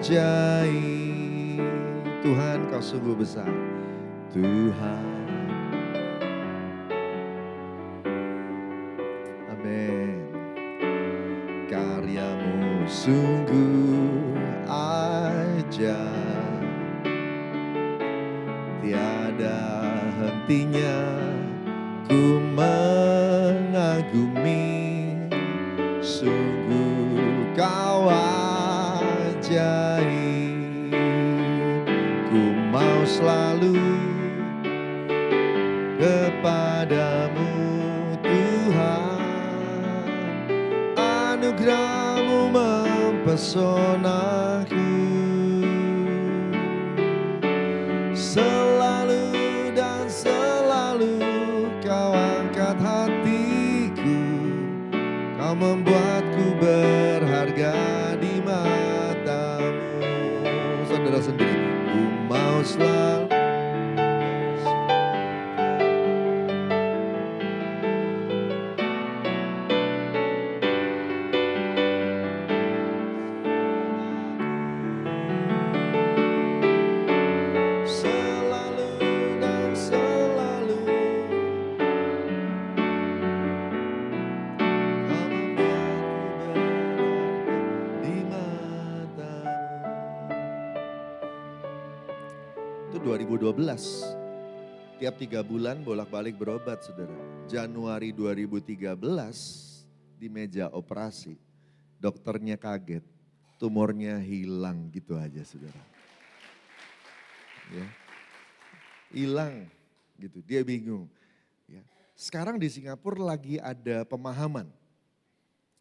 C: Tuhan kau sungguh besar. Tuhan. Amin. Karyamu sungguh ajaib. Tiada hentinya ku mengagumi. Sungguh kau ajaib. Ku mau selalu kepadamu Tuhan. Anugerah-Mu mempesonaku. Selalu dan selalu kau angkat hatiku. Kau membuatku berharga di mata-Mu. Saudara sendiri, ku mau selalu. Selalu dan selalu kau membuatku berharga di mata-Mu. Itu 2012. Tiap 3 bulan bolak-balik berobat saudara. Januari 2013 di meja operasi. Dokternya kaget. Tumornya hilang gitu aja saudara. Ya. Hilang gitu, dia bingung. Ya. Sekarang di Singapura lagi ada pemahaman.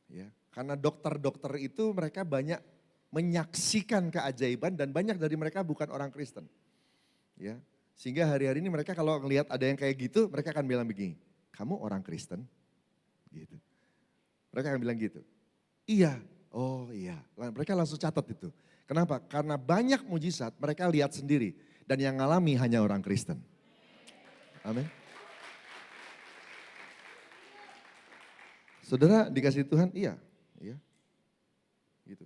C: Ya. Karena dokter-dokter itu mereka banyak menyaksikan keajaiban dan banyak dari mereka bukan orang Kristen. Ya. Sehingga hari-hari ini mereka kalau ngelihat ada yang kayak gitu, mereka akan bilang begini, kamu orang Kristen? Gitu. Mereka akan bilang gitu. Iya, oh iya. Mereka langsung catat itu. Kenapa? Karena banyak mujizat mereka lihat sendiri. Dan yang ngalami hanya orang Kristen. Amin. Saudara dikasih Tuhan, iya. Iya. Gitu.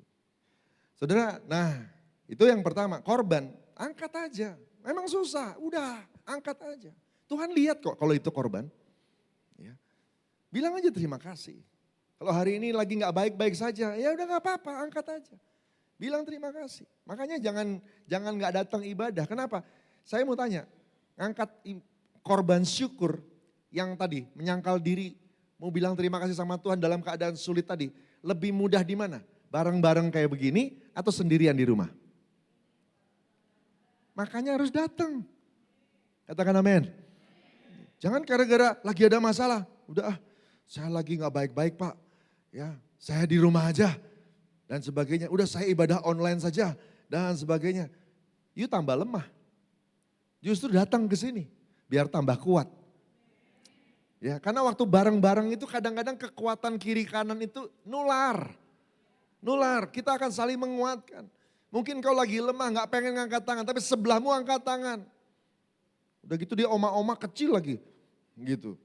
C: Saudara, nah itu yang pertama, korban, angkat aja. Memang susah, udah angkat aja. Tuhan lihat kok kalau itu korban. Ya. Bilang aja terima kasih. Kalau hari ini lagi gak baik-baik saja, ya udah gak apa-apa, angkat aja. Bilang terima kasih. Makanya jangan gak datang ibadah. Kenapa? Saya mau tanya, angkat korban syukur yang tadi menyangkal diri, mau bilang terima kasih sama Tuhan dalam keadaan sulit tadi. Lebih mudah di mana? Bareng-bareng kayak begini atau sendirian di rumah? makanya harus datang. Katakan amin. Jangan gara-gara lagi ada masalah, udah saya lagi gak baik-baik Pak. Ya, saya di rumah aja dan sebagainya. Udah saya ibadah online saja dan sebagainya. You tambah lemah. Justru datang ke sini biar tambah kuat. Ya, karena waktu bareng-bareng itu kadang-kadang kekuatan kiri kanan itu nular. Nular, kita akan saling menguatkan. Mungkin kau lagi lemah, gak pengen ngangkat tangan, tapi sebelahmu angkat tangan. Udah gitu dia oma-oma kecil lagi, gitu.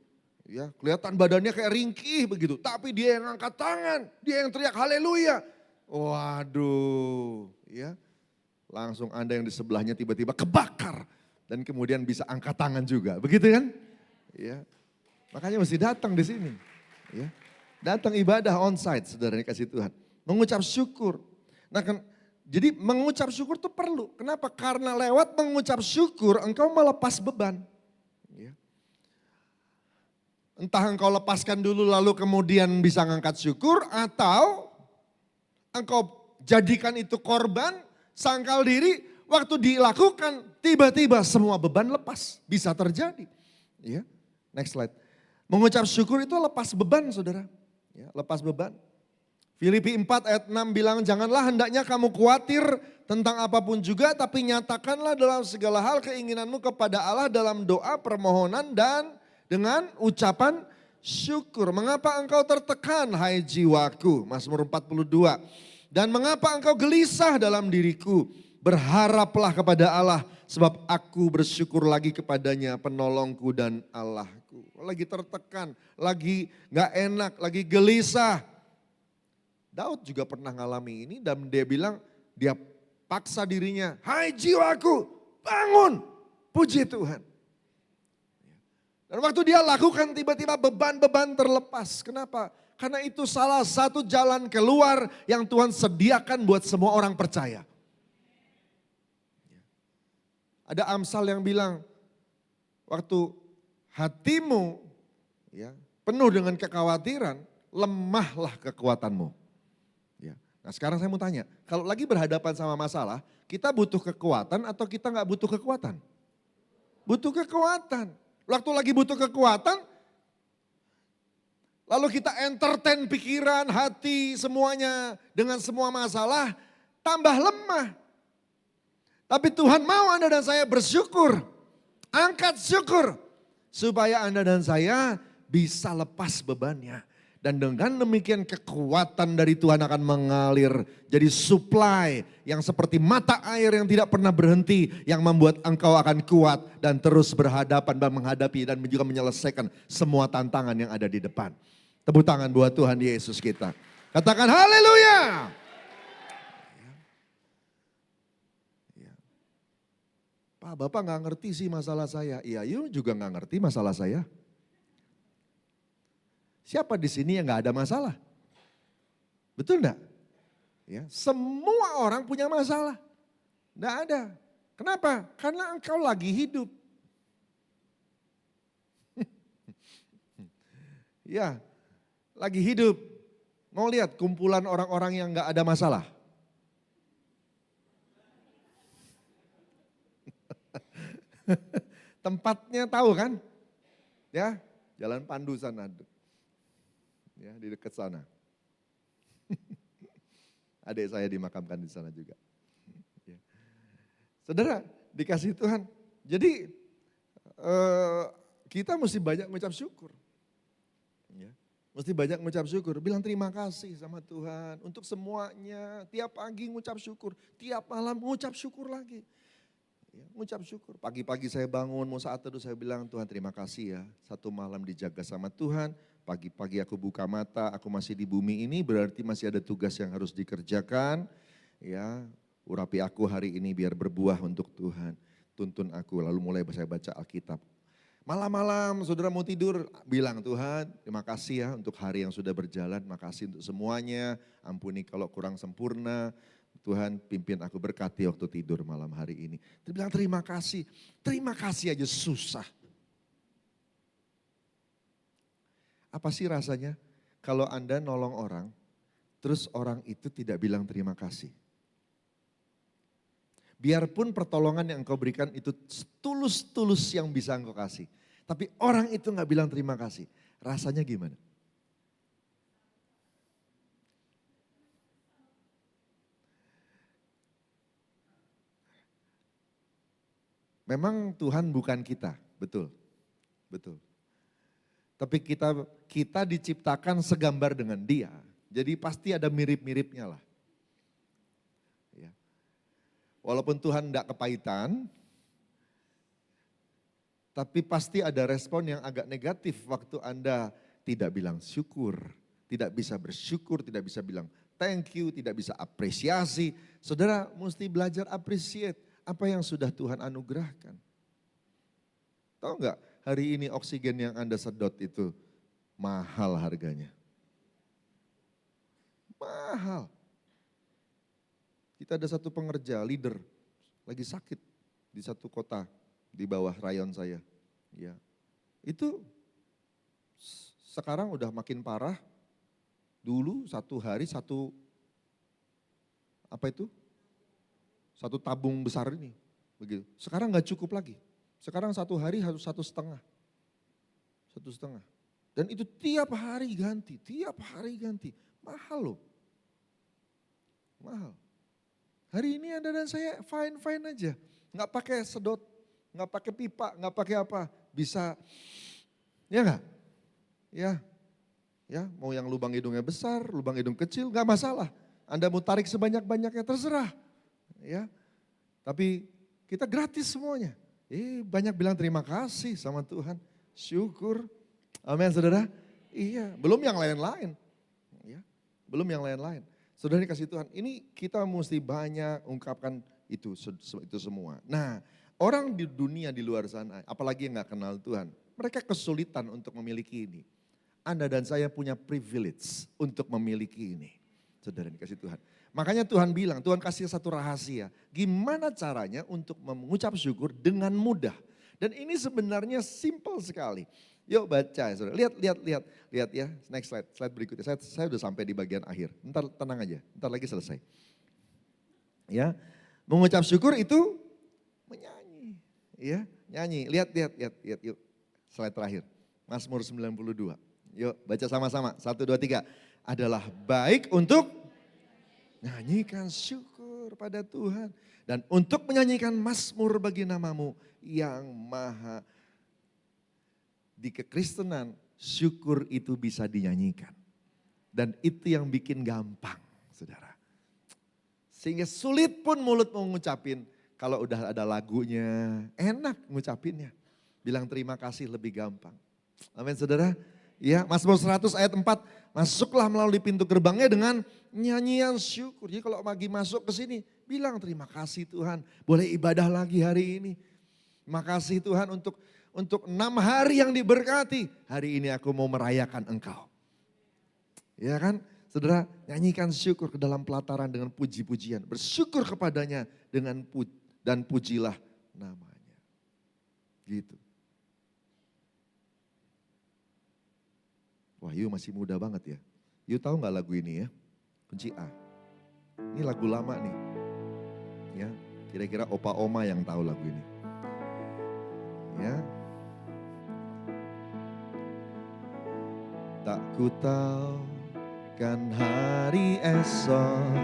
C: Ya, kelihatan badannya kayak ringkih begitu, tapi dia yang angkat tangan, dia yang teriak haleluya. Waduh, ya. Langsung Anda yang di sebelahnya tiba-tiba kebakar dan kemudian bisa angkat tangan juga, begitu kan? Ya. Makanya mesti datang di sini. Ya. Datang ibadah onsite, saudara dikasih Tuhan. Mengucap syukur. Nah, jadi mengucap syukur itu perlu. Kenapa? Karena lewat mengucap syukur engkau melepas beban. Ya. Entah engkau lepaskan dulu lalu kemudian bisa ngangkat syukur atau engkau jadikan itu korban, sangkal diri, waktu dilakukan tiba-tiba semua beban lepas. Bisa terjadi. Ya. Next slide. Mengucap syukur itu lepas beban saudara. Ya, lepas beban. Filipi 4 ayat 6 bilang janganlah hendaknya kamu khawatir tentang apapun juga. Tapi nyatakanlah dalam segala hal keinginanmu kepada Allah dalam doa permohonan dan dengan ucapan syukur. Mengapa engkau tertekan hai jiwaku. Mazmur 42. Dan mengapa engkau gelisah dalam diriku. Berharaplah kepada Allah sebab aku bersyukur lagi kepadanya penolongku dan Allahku. Lagi tertekan, lagi gak enak, lagi gelisah. Daud juga pernah ngalami ini dan dia bilang dia paksa dirinya. Hai jiwaku bangun, puji Tuhan. Dan waktu dia lakukan tiba-tiba beban-beban terlepas. Kenapa? Karena itu salah satu jalan keluar yang Tuhan sediakan buat semua orang percaya. Ada Amsal yang bilang, waktu hatimu ya, penuh dengan kekhawatiran, lemahlah kekuatanmu. Ya. Nah sekarang saya mau tanya, kalau lagi berhadapan sama masalah, kita butuh kekuatan atau kita nggak butuh kekuatan? Butuh kekuatan. Waktu lagi butuh kekuatan, lalu kita entertain pikiran, hati, semuanya dengan semua masalah, tambah lemah. Tapi Tuhan mau Anda dan saya bersyukur. Angkat syukur. Supaya Anda dan saya bisa lepas bebannya. Dan dengan demikian kekuatan dari Tuhan akan mengalir. Jadi supply yang seperti mata air yang tidak pernah berhenti. Yang membuat engkau akan kuat dan terus berhadapan dan menghadapi dan juga menyelesaikan semua tantangan yang ada di depan. Tepuk tangan buat Tuhan Yesus kita. Katakan haleluya. Pak, Bapak gak ngerti sih masalah saya. Iya, you juga gak ngerti masalah saya. Siapa di sini yang gak ada masalah? Betul enggak? Ya, semua orang punya masalah. Enggak ada. Kenapa? Karena engkau lagi hidup. Ya, lagi hidup. Mau lihat kumpulan orang-orang yang gak ada masalah? Tempatnya tahu kan? Ya, Jalan Pandu sana. Ya, di dekat sana. Adik saya dimakamkan di sana juga. Ya. Saudara, dikasih Tuhan. Jadi kita mesti banyak mengucap syukur. Ya. Mesti banyak mengucap syukur. Bilang terima kasih sama Tuhan untuk semuanya. Tiap pagi mengucap syukur, tiap malam mengucap syukur lagi. Ya, mengucap syukur. Pagi-pagi saya bangun, mau saat teduh saya bilang Tuhan terima kasih ya. Satu malam dijaga sama Tuhan. Pagi-pagi aku buka mata, aku masih di bumi ini berarti masih ada tugas yang harus dikerjakan. Ya, urapi aku hari ini biar berbuah untuk Tuhan. Tuntun aku, lalu mulai saya baca Alkitab. Malam-malam saudara mau tidur, bilang Tuhan terima kasih ya untuk hari yang sudah berjalan. Makasih untuk semuanya, ampuni kalau kurang sempurna. Tuhan pimpin aku berkati waktu tidur malam hari ini. Dia bilang terima kasih aja susah. Apa sih rasanya kalau Anda nolong orang, terus orang itu tidak bilang terima kasih? Biarpun pertolongan yang engkau berikan itu tulus-tulus yang bisa engkau kasih. Tapi orang itu gak bilang terima kasih. Rasanya gimana? Memang Tuhan bukan kita, betul. Betul. Tapi kita diciptakan segambar dengan Dia. Jadi pasti ada mirip-miripnya lah. Ya. Walaupun Tuhan tidak kepahitan, tapi pasti ada respon yang agak negatif waktu Anda tidak bilang syukur, tidak bisa bersyukur, tidak bisa bilang thank you, tidak bisa apresiasi. Saudara mesti belajar appreciate apa yang sudah Tuhan anugerahkan. Tahu nggak, hari ini oksigen yang Anda sedot itu mahal harganya. Mahal. Kita ada satu pengerja, leader, lagi sakit di satu kota di bawah rayon saya. Ya, itu sekarang udah makin parah. Dulu satu hari satu tabung besar ini, begitu. Sekarang nggak cukup lagi. Sekarang satu hari harus 1,5. 1,5. Dan itu tiap hari ganti. Mahal loh. Mahal. Hari ini Anda dan saya fine aja. Nggak pakai sedot, nggak pakai pipa, nggak pakai apa. Bisa, ya nggak? Ya, mau yang lubang hidungnya besar, lubang hidung kecil, nggak masalah. Anda mau tarik sebanyak-banyaknya terserah. Ya, tapi kita gratis semuanya. Banyak bilang terima kasih sama Tuhan, syukur. Amin saudara. Iya, belum yang lain-lain. Ya, belum yang lain-lain. Saudara dikasih Tuhan, ini kita mesti banyak ungkapkan itu semua. Nah, orang di dunia di luar sana, apalagi yang gak kenal Tuhan, mereka kesulitan untuk memiliki ini. Anda dan saya punya privilege untuk memiliki ini. Saudara dikasih Tuhan. Makanya Tuhan bilang, Tuhan kasih satu rahasia. Gimana caranya untuk mengucap syukur dengan mudah. Dan ini sebenarnya simple sekali. Yuk baca, saudara. Lihat ya. Next slide berikutnya. Saya udah sampai di bagian akhir. Ntar tenang aja, ntar lagi selesai. Ya, mengucap syukur itu menyanyi. Ya, nyanyi. Lihat yuk. Slide terakhir. Mazmur 92. Yuk baca sama-sama. 1, 2, 3. Adalah baik untuk nyanyikan syukur pada Tuhan. Dan untuk menyanyikan mazmur bagi namamu yang maha. Di kekristenan syukur itu bisa dinyanyikan. Dan itu yang bikin gampang saudara. Sehingga sulit pun mulut mau ngucapin. Kalau udah ada lagunya enak ngucapinnya. Bilang terima kasih lebih gampang. Amin saudara. Ya, Mazmur 100 ayat 4, masuklah melalui pintu gerbangnya dengan nyanyian syukur. Jadi kalau lagi masuk ke sini, bilang terima kasih Tuhan, boleh ibadah lagi hari ini. Terima kasih Tuhan untuk 6 hari yang diberkati. Hari ini aku mau merayakan Engkau. Ya kan, saudara, nyanyikan syukur ke dalam pelataran dengan puji-pujian. Bersyukur kepadanya dengan dan pujilah namanya. Gitu. Wah, Yu masih muda banget ya. Yu tahu nggak lagu ini ya? Kunci A. Ini lagu lama nih. Ya, kira-kira opa oma yang tahu lagu ini. Ya. Tak ku tahu kan hari esok,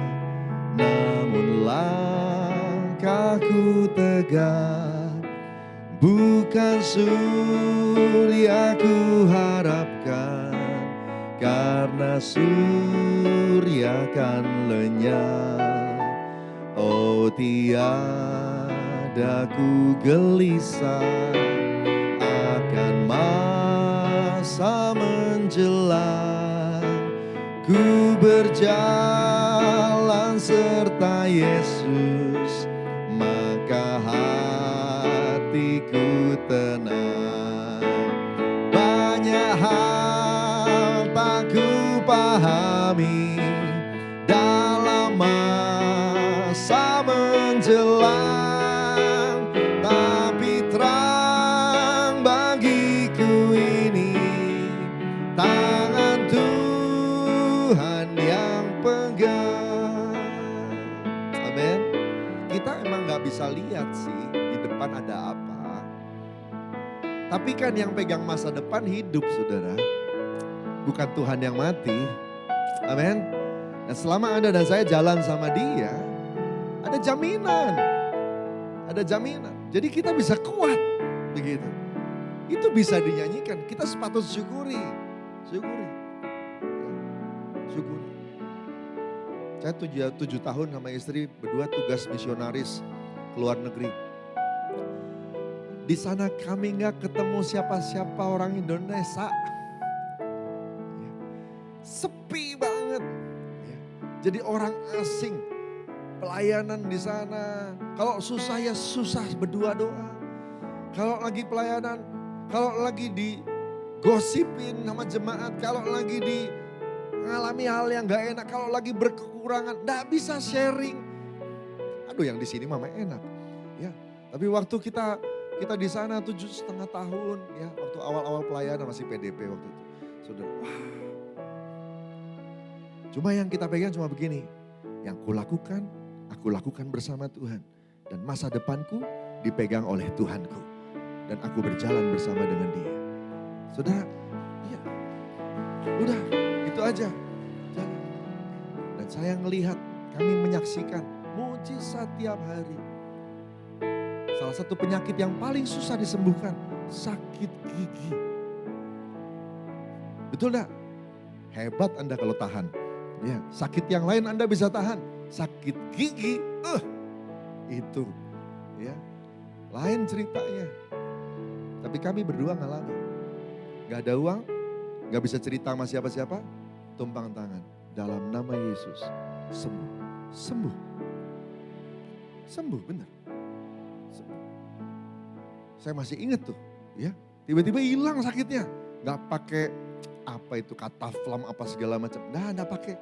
C: namun langkahku tegak. Bukan surya ku harapkan, karena surya kan lenyap. Oh tiada ku gelisah akan masa menjelang. Ku berjalan serta Yesus, maka hatiku tenang. Banyak hal tak ku pahami dalam masa menjelang, tapi terang bagiku ini tangan Tuhan yang pegang. Amin. Kita emang gak bisa ada apa. Tapi kan yang pegang masa depan hidup, saudara. Bukan Tuhan yang mati. Amin. Dan selama Anda dan saya jalan sama dia, ada jaminan. Ada jaminan. Jadi kita bisa kuat. Begitu. Itu bisa dinyanyikan. Kita sepatut syukuri. Syukuri. Syukuri. Saya 7 tahun sama istri berdua tugas misionaris ke luar negeri. Di sana kami nggak ketemu siapa-siapa orang Indonesia. Sepi banget. Jadi orang asing. Pelayanan di sana. Kalau susah ya susah berdua doa. Kalau lagi pelayanan, kalau lagi digosipin sama jemaat, kalau lagi mengalami hal yang gak enak, kalau lagi berkekurangan, gak bisa sharing. Aduh yang di sini mama enak. Ya, tapi waktu kita di sana 7,5 tahun, ya waktu awal-awal pelayanan masih PDP waktu itu. Saudara, wah. Cuma yang kita pegang cuma begini, yang aku lakukan bersama Tuhan. Dan masa depanku dipegang oleh Tuhanku. Dan aku berjalan bersama dengan dia. Saudara, iya. Udah, itu aja. Jalan. Dan saya ngelihat, kami menyaksikan mujizat tiap hari. Salah satu penyakit yang paling susah disembuhkan, sakit gigi. Betul enggak? Hebat Anda kalau tahan. Ya, sakit yang lain Anda bisa tahan. Sakit gigi, itu. Ya, lain ceritanya. Tapi kami berdua ngalami. Gak ada uang, gak bisa cerita sama siapa-siapa. Tumpang tangan. Dalam nama Yesus. Sembuh. Sembuh. Sembuh, benar. Sembuh. Saya masih ingat tuh. Ya, tiba-tiba hilang sakitnya. Gak pakai apa itu kataflam apa segala macam. Gak pakai.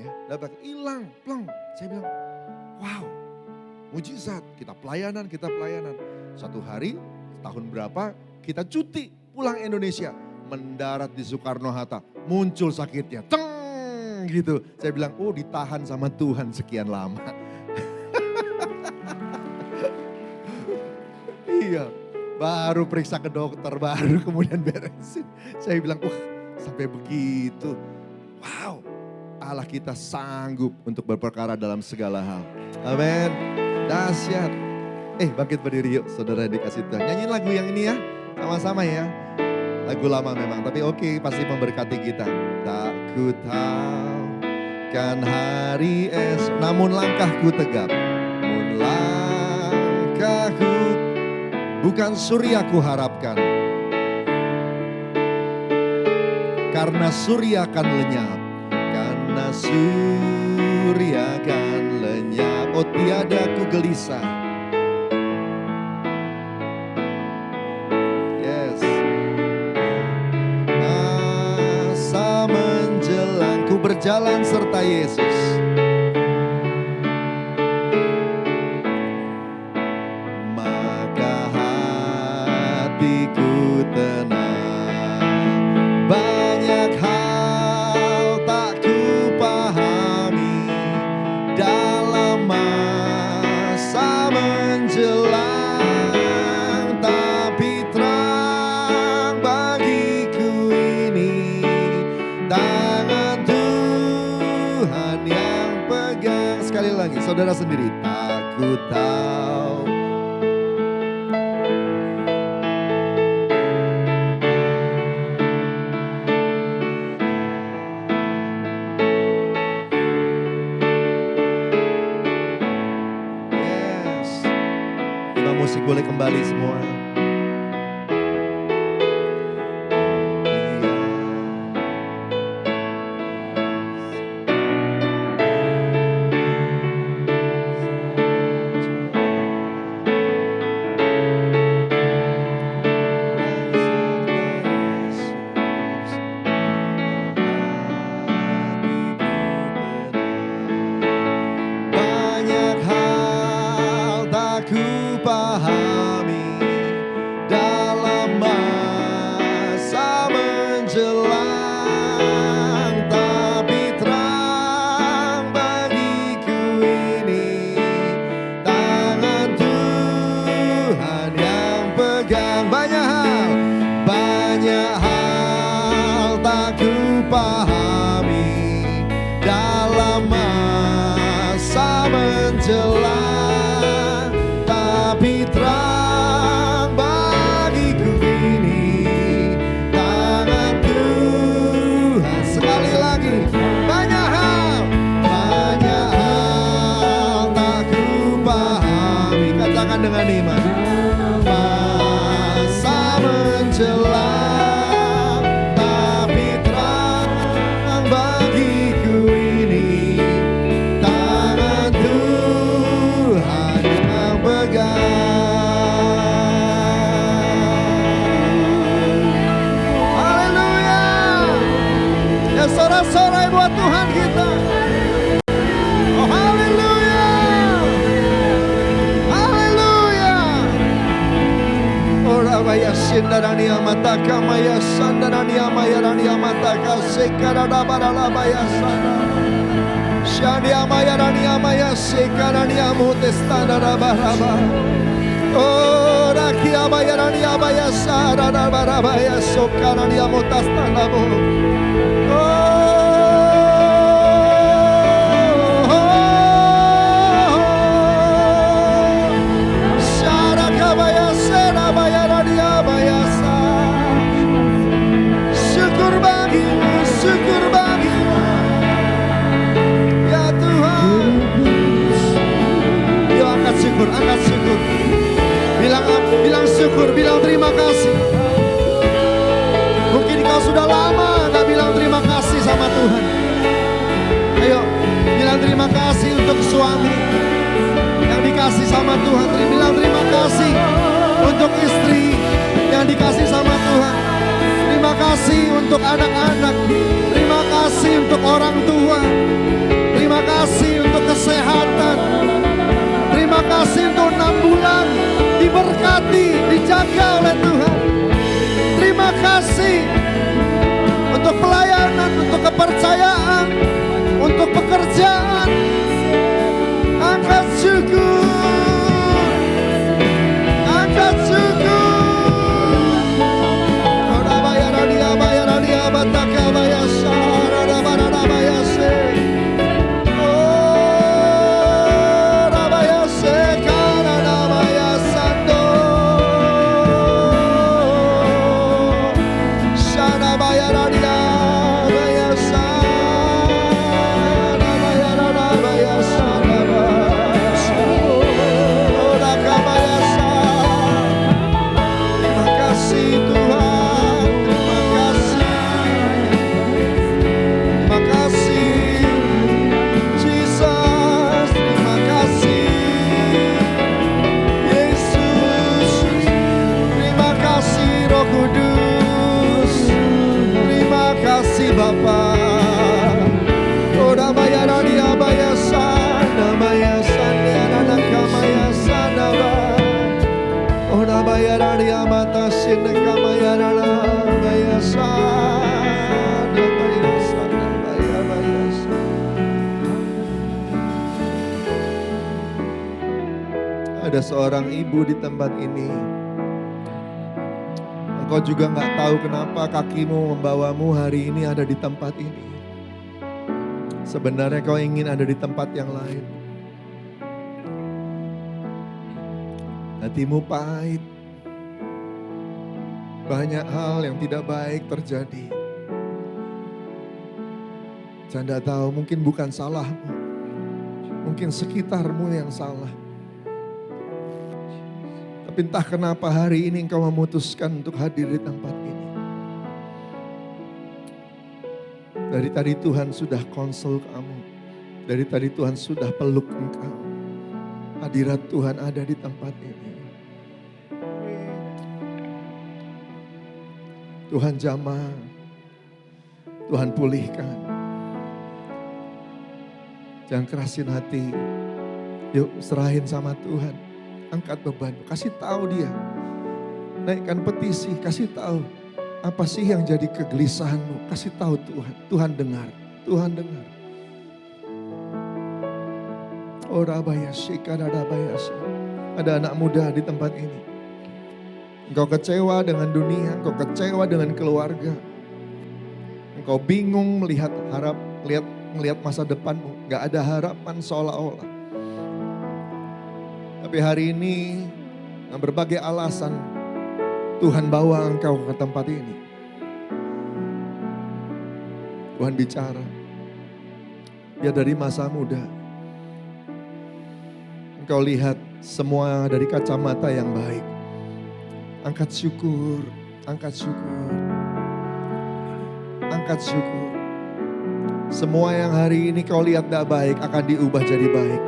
C: Ya, gak pakai. Hilang, plong. Saya bilang, wow. Mujizat. Kita pelayanan. Suatu hari, tahun berapa, kita cuti pulang Indonesia. Mendarat di Soekarno-Hatta, muncul sakitnya. Teng gitu. Saya bilang, oh ditahan sama Tuhan sekian lama. Iya, baru periksa ke dokter, baru kemudian beresin. Saya bilang, sampai begitu. Wow, Allah kita sanggup untuk berperkara dalam segala hal. Amin, dahsyat. Bangkit berdiri yuk, saudara dikasih Tuhan. Nyanyiin lagu yang ini ya, sama-sama ya. Lagu lama memang, tapi oke, pasti memberkati kita. Tak ku tahu kan hari esok, namun langkahku tegap. Namun langkahku bukan surya ku harapkan. Karena surya akan lenyap. Karena surya akan lenyap. Oh tiada ku gelisah. Berjalan serta Yesus. Maka hatiku tenang. Banyak hal tak ku pahami dalam masa menjelang, tapi terang bagiku ini tangan Tuhan yang pegang. Sekali lagi saudara sendiri. Takut tahu. Yes. Imam musik boleh kembali semua. Banyak hal tak kupahami dalam masa menjelang, tapi terang bagiku ini tangan Tuhan. Sekali lagi, banyak hal tak kupahami. Katakan dengan iman. Masa menjelang, tapi terang bagiku ini tangan Tuhan yang pegang. Haleluya. Ya sorak-sorai buat Tuhan kita. Oh haleluya. Haleluya. Ora baya sindarani amata kamaya sandarani amaya rani amata kasekarada barala baya sana. Shani amaya rani amaya sekarani amutestana baraba. Ora ki amaya rani amaya sarada barabaya sokarani amutastana bo. Syukur bagimu ya Tuhan. Yuk angkat syukur. Bilang syukur, bilang terima kasih. Mungkin kau sudah lama gak bilang terima kasih sama Tuhan. Ayo bilang terima kasih untuk suami yang dikasih sama Tuhan. Bilang terima kasih untuk istri yang dikasih sama Tuhan. Terima kasih untuk anak-anak. Terima kasih untuk orang tua. Terima kasih untuk kesehatan. Terima kasih untuk 6 bulan diberkati, dijaga oleh Tuhan. Terima kasih untuk pelayanan, untuk kepercayaan, untuk pekerjaan. Angkat syukur. Angkat syukur. Ada seorang ibu di tempat ini. Engkau juga gak tahu kenapa kakimu membawamu hari ini ada di tempat ini. Sebenarnya kau ingin ada di tempat yang lain. Hatimu pahit. Banyak hal yang tidak baik terjadi. Saya tidak tahu, mungkin bukan salahmu. Mungkin sekitarmu yang salah. Tapi entah kenapa hari ini engkau memutuskan untuk hadir di tempat ini. Dari tadi Tuhan sudah konsul kamu. Dari tadi Tuhan sudah peluk engkau. Hadirat Tuhan ada di tempat ini. Tuhan jamah. Tuhan pulihkan. Jangan kerasin hati. Yuk serahin sama Tuhan. Angkat beban, kasih tahu dia. Naikkan petisi, kasih tahu. Apa sih yang jadi kegelisahanmu? Kasih tahu Tuhan. Tuhan dengar, Tuhan dengar. Ada anak muda di tempat ini. Engkau kecewa dengan dunia, engkau kecewa dengan keluarga. Engkau bingung melihat masa depanmu, gak ada harapan seolah-olah. Tapi hari ini, dengan berbagai alasan, Tuhan bawa engkau ke tempat ini. Tuhan bicara, biar dari masa muda, engkau lihat semua dari kacamata yang baik. Angkat syukur, angkat syukur, angkat syukur. Semua yang hari ini kau lihat tidak baik akan diubah jadi baik.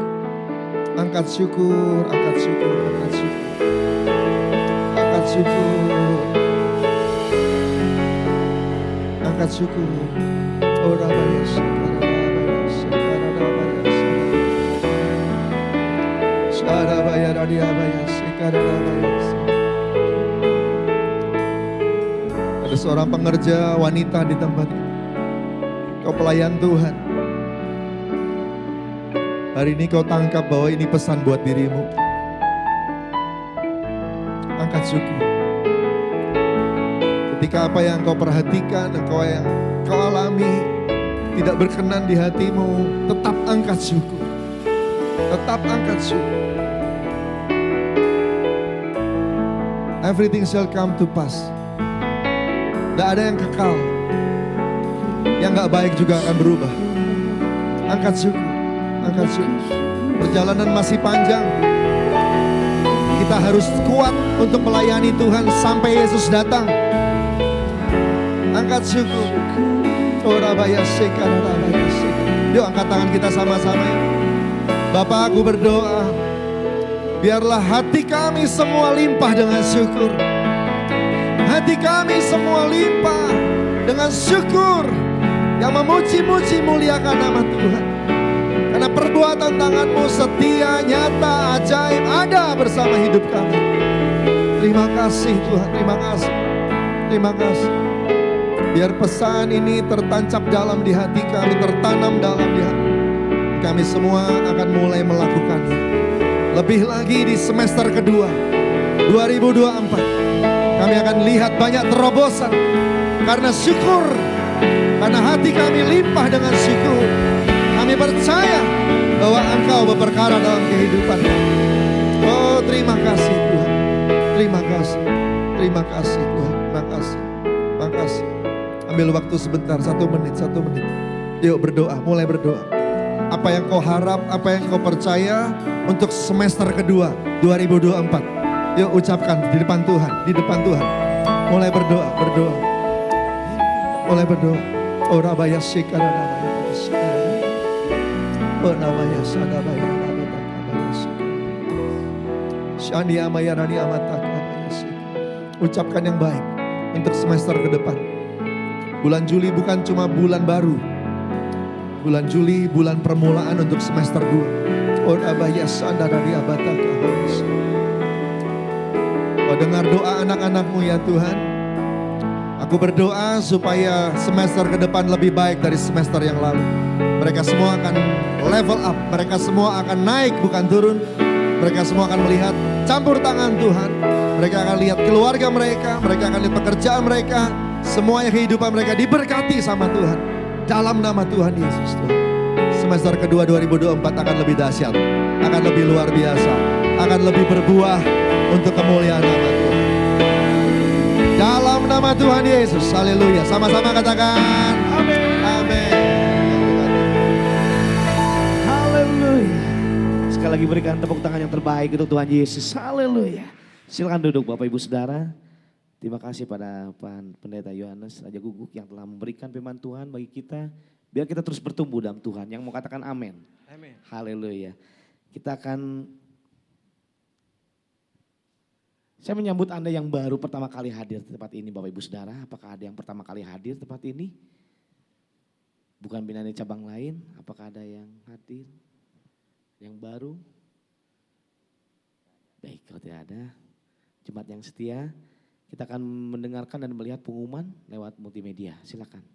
C: Angkat syukur, angkat syukur, angkat syukur. Angkat syukur. Angkat syukur. Oh Rabaya Syekara Rabaya Syekara Rabaya Syarabaya Radiabaya Syekara Rabaya. Ada seorang pengerja wanita di tempat ini. Kau pelayan Tuhan. Hari ini kau tangkap bahwa ini pesan buat dirimu. Angkat syukur. Ketika apa yang kau perhatikan, yang kau alami tidak berkenan di hatimu, tetap angkat syukur. Tetap angkat syukur. Everything shall come to pass. Tidak ada yang kekal. Yang gak baik juga akan berubah. Angkat syukur. Angkat syukur. Perjalanan masih panjang. Kita harus kuat untuk melayani Tuhan sampai Yesus datang. Angkat syukur. Oh Rabaya Sekara Rabaya Sekara. Yuk angkat tangan kita sama-sama. Bapak, aku berdoa, biarlah hati kami semua limpah dengan syukur. Hati kami semua limpah dengan syukur yang memuji-muji muliakan nama Tuhan. Karena perbuatan tangan-Mu setia, nyata, ajaib ada bersama hidup kami. Terima kasih Tuhan, terima kasih. Terima kasih. Biar pesan ini tertancap dalam di hati kami, tertanam dalam di hati. Kami semua akan mulai melakukannya. Lebih lagi di semester kedua 2024. Kami akan lihat banyak terobosan karena syukur. Karena hati kami limpah dengan syukur. Kami percaya bahwa Engkau berperkara dalam kehidupan kami. Oh terima kasih Tuhan. Terima kasih. Terima kasih Tuhan. Terima kasih. Terima kasih. Ambil waktu sebentar, 1 menit. Yuk berdoa, mulai berdoa. Apa yang kau harap, apa yang kau percaya untuk semester kedua 2024. Yuk ucapkan di depan Tuhan, di depan Tuhan. Mulai berdoa. Mulai berdoa. Oh Rabaya Sekara Rabaya Sekara. Oh Rabaya Sadabaya Rabaya Sekara. Shani Amaya Rani Amata Rabaya Sekara. Ucapkan yang baik untuk semester ke depan. Bulan Juli bukan cuma bulan baru. Bulan Juli bulan permulaan untuk semester 2. Oh Rabaya Sadara Rabaya Abata. Oh dengar doa anak-anak-Mu ya Tuhan. Aku berdoa supaya semester ke depan lebih baik dari semester yang lalu. Mereka semua akan level up. Mereka semua akan naik bukan turun. Mereka semua akan melihat campur tangan Tuhan. Mereka akan lihat keluarga mereka. Mereka akan lihat pekerjaan mereka. Semuanya kehidupan mereka diberkati sama Tuhan. Dalam nama Tuhan Yesus Tuhan. Semester kedua 2024 akan lebih dahsyat. Akan lebih luar biasa. Akan lebih berbuah untuk kemuliaan nama Tuhan. Dalam nama Tuhan Yesus, haleluya. Sama-sama katakan, amin. Amin.
B: Haleluya. Sekali lagi berikan tepuk tangan yang terbaik untuk Tuhan Yesus. Haleluya. Silakan duduk Bapak Ibu Saudara. Terima kasih pada Pendeta Yohanes Raja Guguk yang telah memberikan firman Tuhan bagi kita. Biar kita terus bertumbuh dalam Tuhan. Yang mau katakan amin.
C: Amin.
B: Haleluya. Kita akan... Saya menyambut Anda yang baru pertama kali hadir di tempat ini Bapak Ibu Saudara. Apakah ada yang pertama kali hadir di tempat ini? Bukan binaan cabang lain. Apakah ada yang hadir? Yang baru? Baik, kalau tidak ada. Jemaat yang setia. Kita akan mendengarkan dan melihat pengumuman lewat multimedia. Silakan.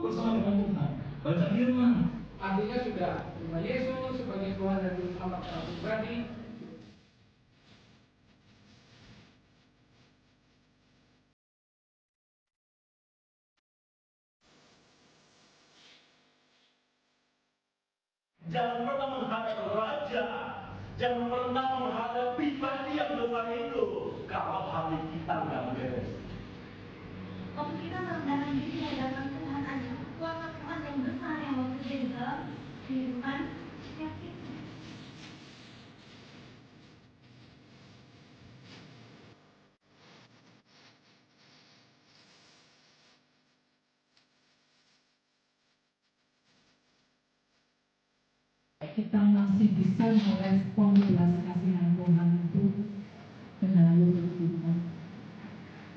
D: bersama dengan Tuhan. Baca firman. Artinya sudah terima Yesus sebagai Tuhan dan Juru Selamat secara pribadi.
E: Jangan pernah menghadap raja. Jangan pernah menghadap pribadi yang besar itu. Kalau hati kita nggak beres.
F: Waktu kita merendahkan diri di hadapan Tuhan, ada kuasa Tuhan yang besar yang bekerja di dalam kehidupan setiap kita.
G: Kita masih bisa merespon belas kasihan Tuhan itu dengan lutut kita.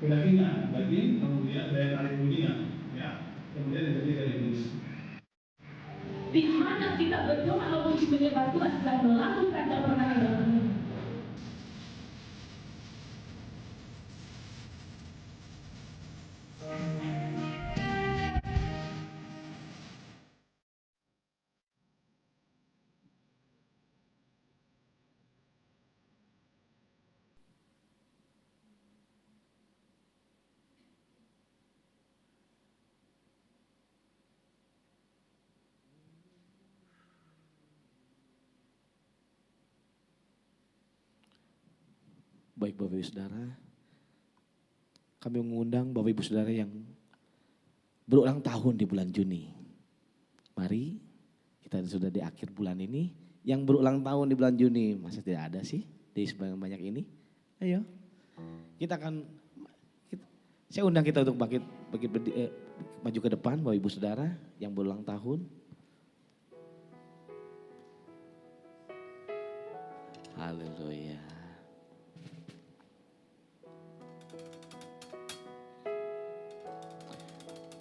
H: Keyakinan, yakin, kemudian daya tarik dunia, ya, kemudian jadi dari Yesus.
G: Di mana kita berdoa Allah menyebabkan Tuhan sedang melakukan dan pernah dalam hidup.
B: Baik Bapak Ibu Saudara, kami mengundang Bapak Ibu Saudara yang berulang tahun di bulan Juni. Mari, kita sudah di akhir bulan ini, yang berulang tahun di bulan Juni, masa tidak ada sih di sebanyak ini? Ayo, kita akan, saya undang kita untuk maju ke depan Bapak Ibu Saudara yang berulang tahun. Haleluya.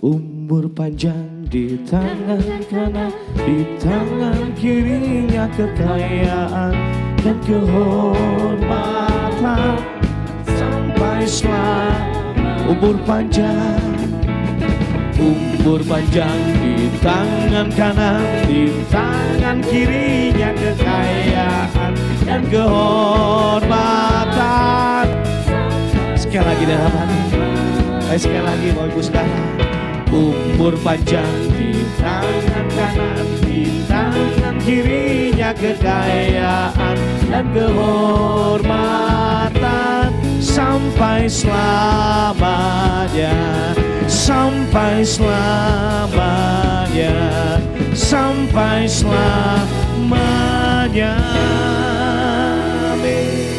B: Umur panjang di tangan kanan, di tangan kirinya kekayaan dan kehormatan sampai selama. Umur panjang di tangan kanan, di tangan kirinya kekayaan dan kehormatan. Sekali lagi dalam hati, sekali lagi Bapak Ibu Saudara. Umur panjang di tangan kanan, di tangan kirinya kekayaan dan kehormatan sampai selamanya, sampai selamanya, sampai selamanya. Amin.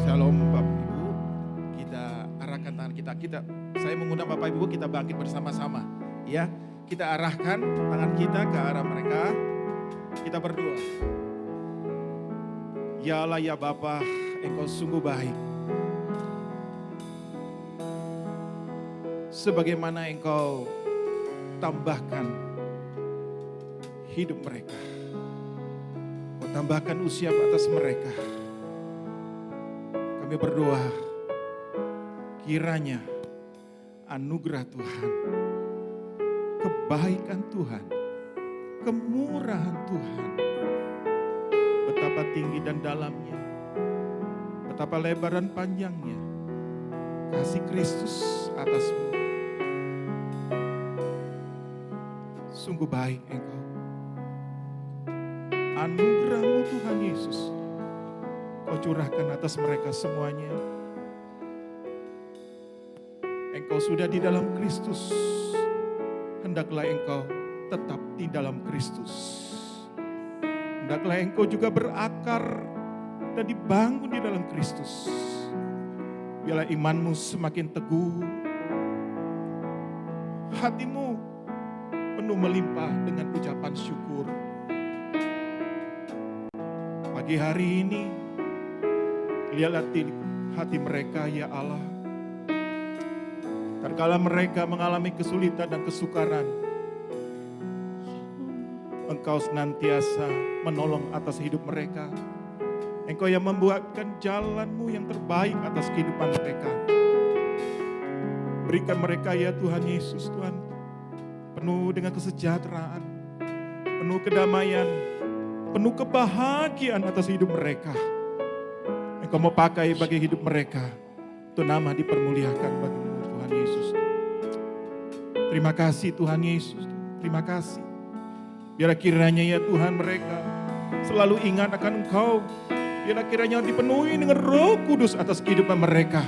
I: Shalom Bapak Ibu, kita arahkan tangan kita. Saya mengundang Bapak Ibu kita bangkit bersama-sama. Ya, kita arahkan tangan kita ke arah mereka. Kita berdoa. Ya Allah ya Bapa, Engkau sungguh baik. Sebagaimana Engkau tambahkan hidup mereka. Engkau tambahkan usia atas mereka. Kami berdoa, kiranya anugerah Tuhan, kebaikan Tuhan, kemurahan Tuhan, betapa tinggi dan dalamnya, betapa lebar dan panjangnya, kasih Kristus atasmu. Sungguh baik Engkau. Anugerah-Mu Tuhan Yesus, Kau curahkan atas mereka semuanya. Engkau sudah di dalam Kristus, hendaklah engkau tetap di dalam Kristus. Hendaklah engkau juga berakar dan dibangun di dalam Kristus. Biarlah imanmu semakin teguh, hatimu penuh melimpah dengan ucapan syukur. Pagi hari ini, lihatlah hati mereka ya Allah. Tatkala mereka mengalami kesulitan dan kesukaran, Engkau senantiasa menolong atas hidup mereka. Engkau yang membuatkan jalan-Mu yang terbaik atas kehidupan mereka. Berikan mereka ya Tuhan Yesus, Tuhan, penuh dengan kesejahteraan, penuh kedamaian, penuh kebahagiaan atas hidup mereka. Engkau mau pakai bagi hidup mereka, untuk nama dipermuliakan bagi-Mu Tuhan Yesus. Terima kasih Tuhan Yesus, terima kasih. Biar kiranya ya Tuhan mereka selalu ingat akan Engkau. Biar kiranya dipenuhi dengan Roh Kudus atas kehidupan mereka.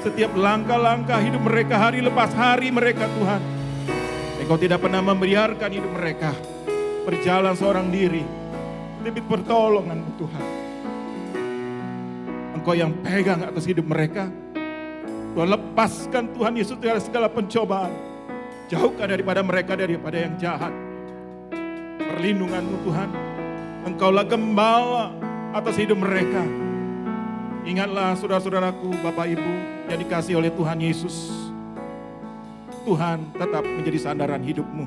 I: Setiap langkah-langkah hidup mereka hari lepas hari mereka Tuhan. Engkau tidak pernah membiarkan hidup mereka berjalan seorang diri. Demi pertolongan Tuhan. Engkau yang pegang atas hidup mereka. Tuhan, lepaskan Tuhan Yesus dari segala pencobaan. Jauhkan daripada mereka daripada yang jahat. Perlindungan-Mu Tuhan. Engkaulah gembala atas hidup mereka. Ingatlah saudara-saudaraku, Bapak Ibu yang dikasihi oleh Tuhan Yesus. Tuhan tetap menjadi sandaran hidupmu.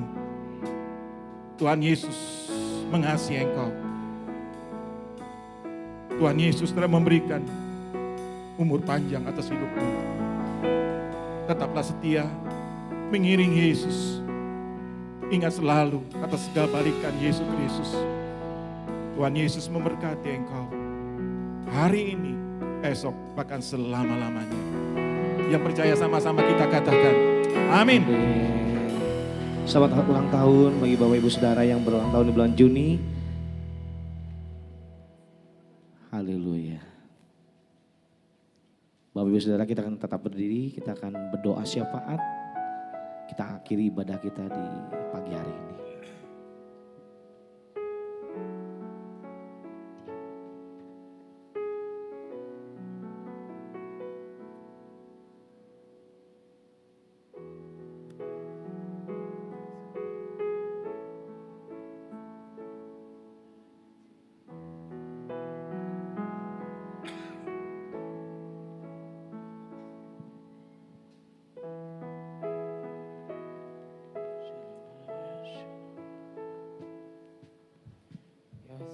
I: Tuhan Yesus mengasihi engkau. Tuhan Yesus telah memberikan umur panjang atas hidupmu. Tetaplah setia mengiringi Yesus. Ingat selalu atas segala balikan Yesus Kristus. Tuhan Yesus memberkati engkau. Hari ini, esok, bahkan selama-lamanya. Yang percaya sama-sama kita katakan, amin.
B: Selamat ulang tahun bagi Bapak Ibu Saudara yang berulang tahun di bulan Juni. Haleluya. Bapak Ibu Saudara, kita akan tetap berdiri, kita akan berdoa syafaat. Kita akhiri ibadah kita di pagi hari ini.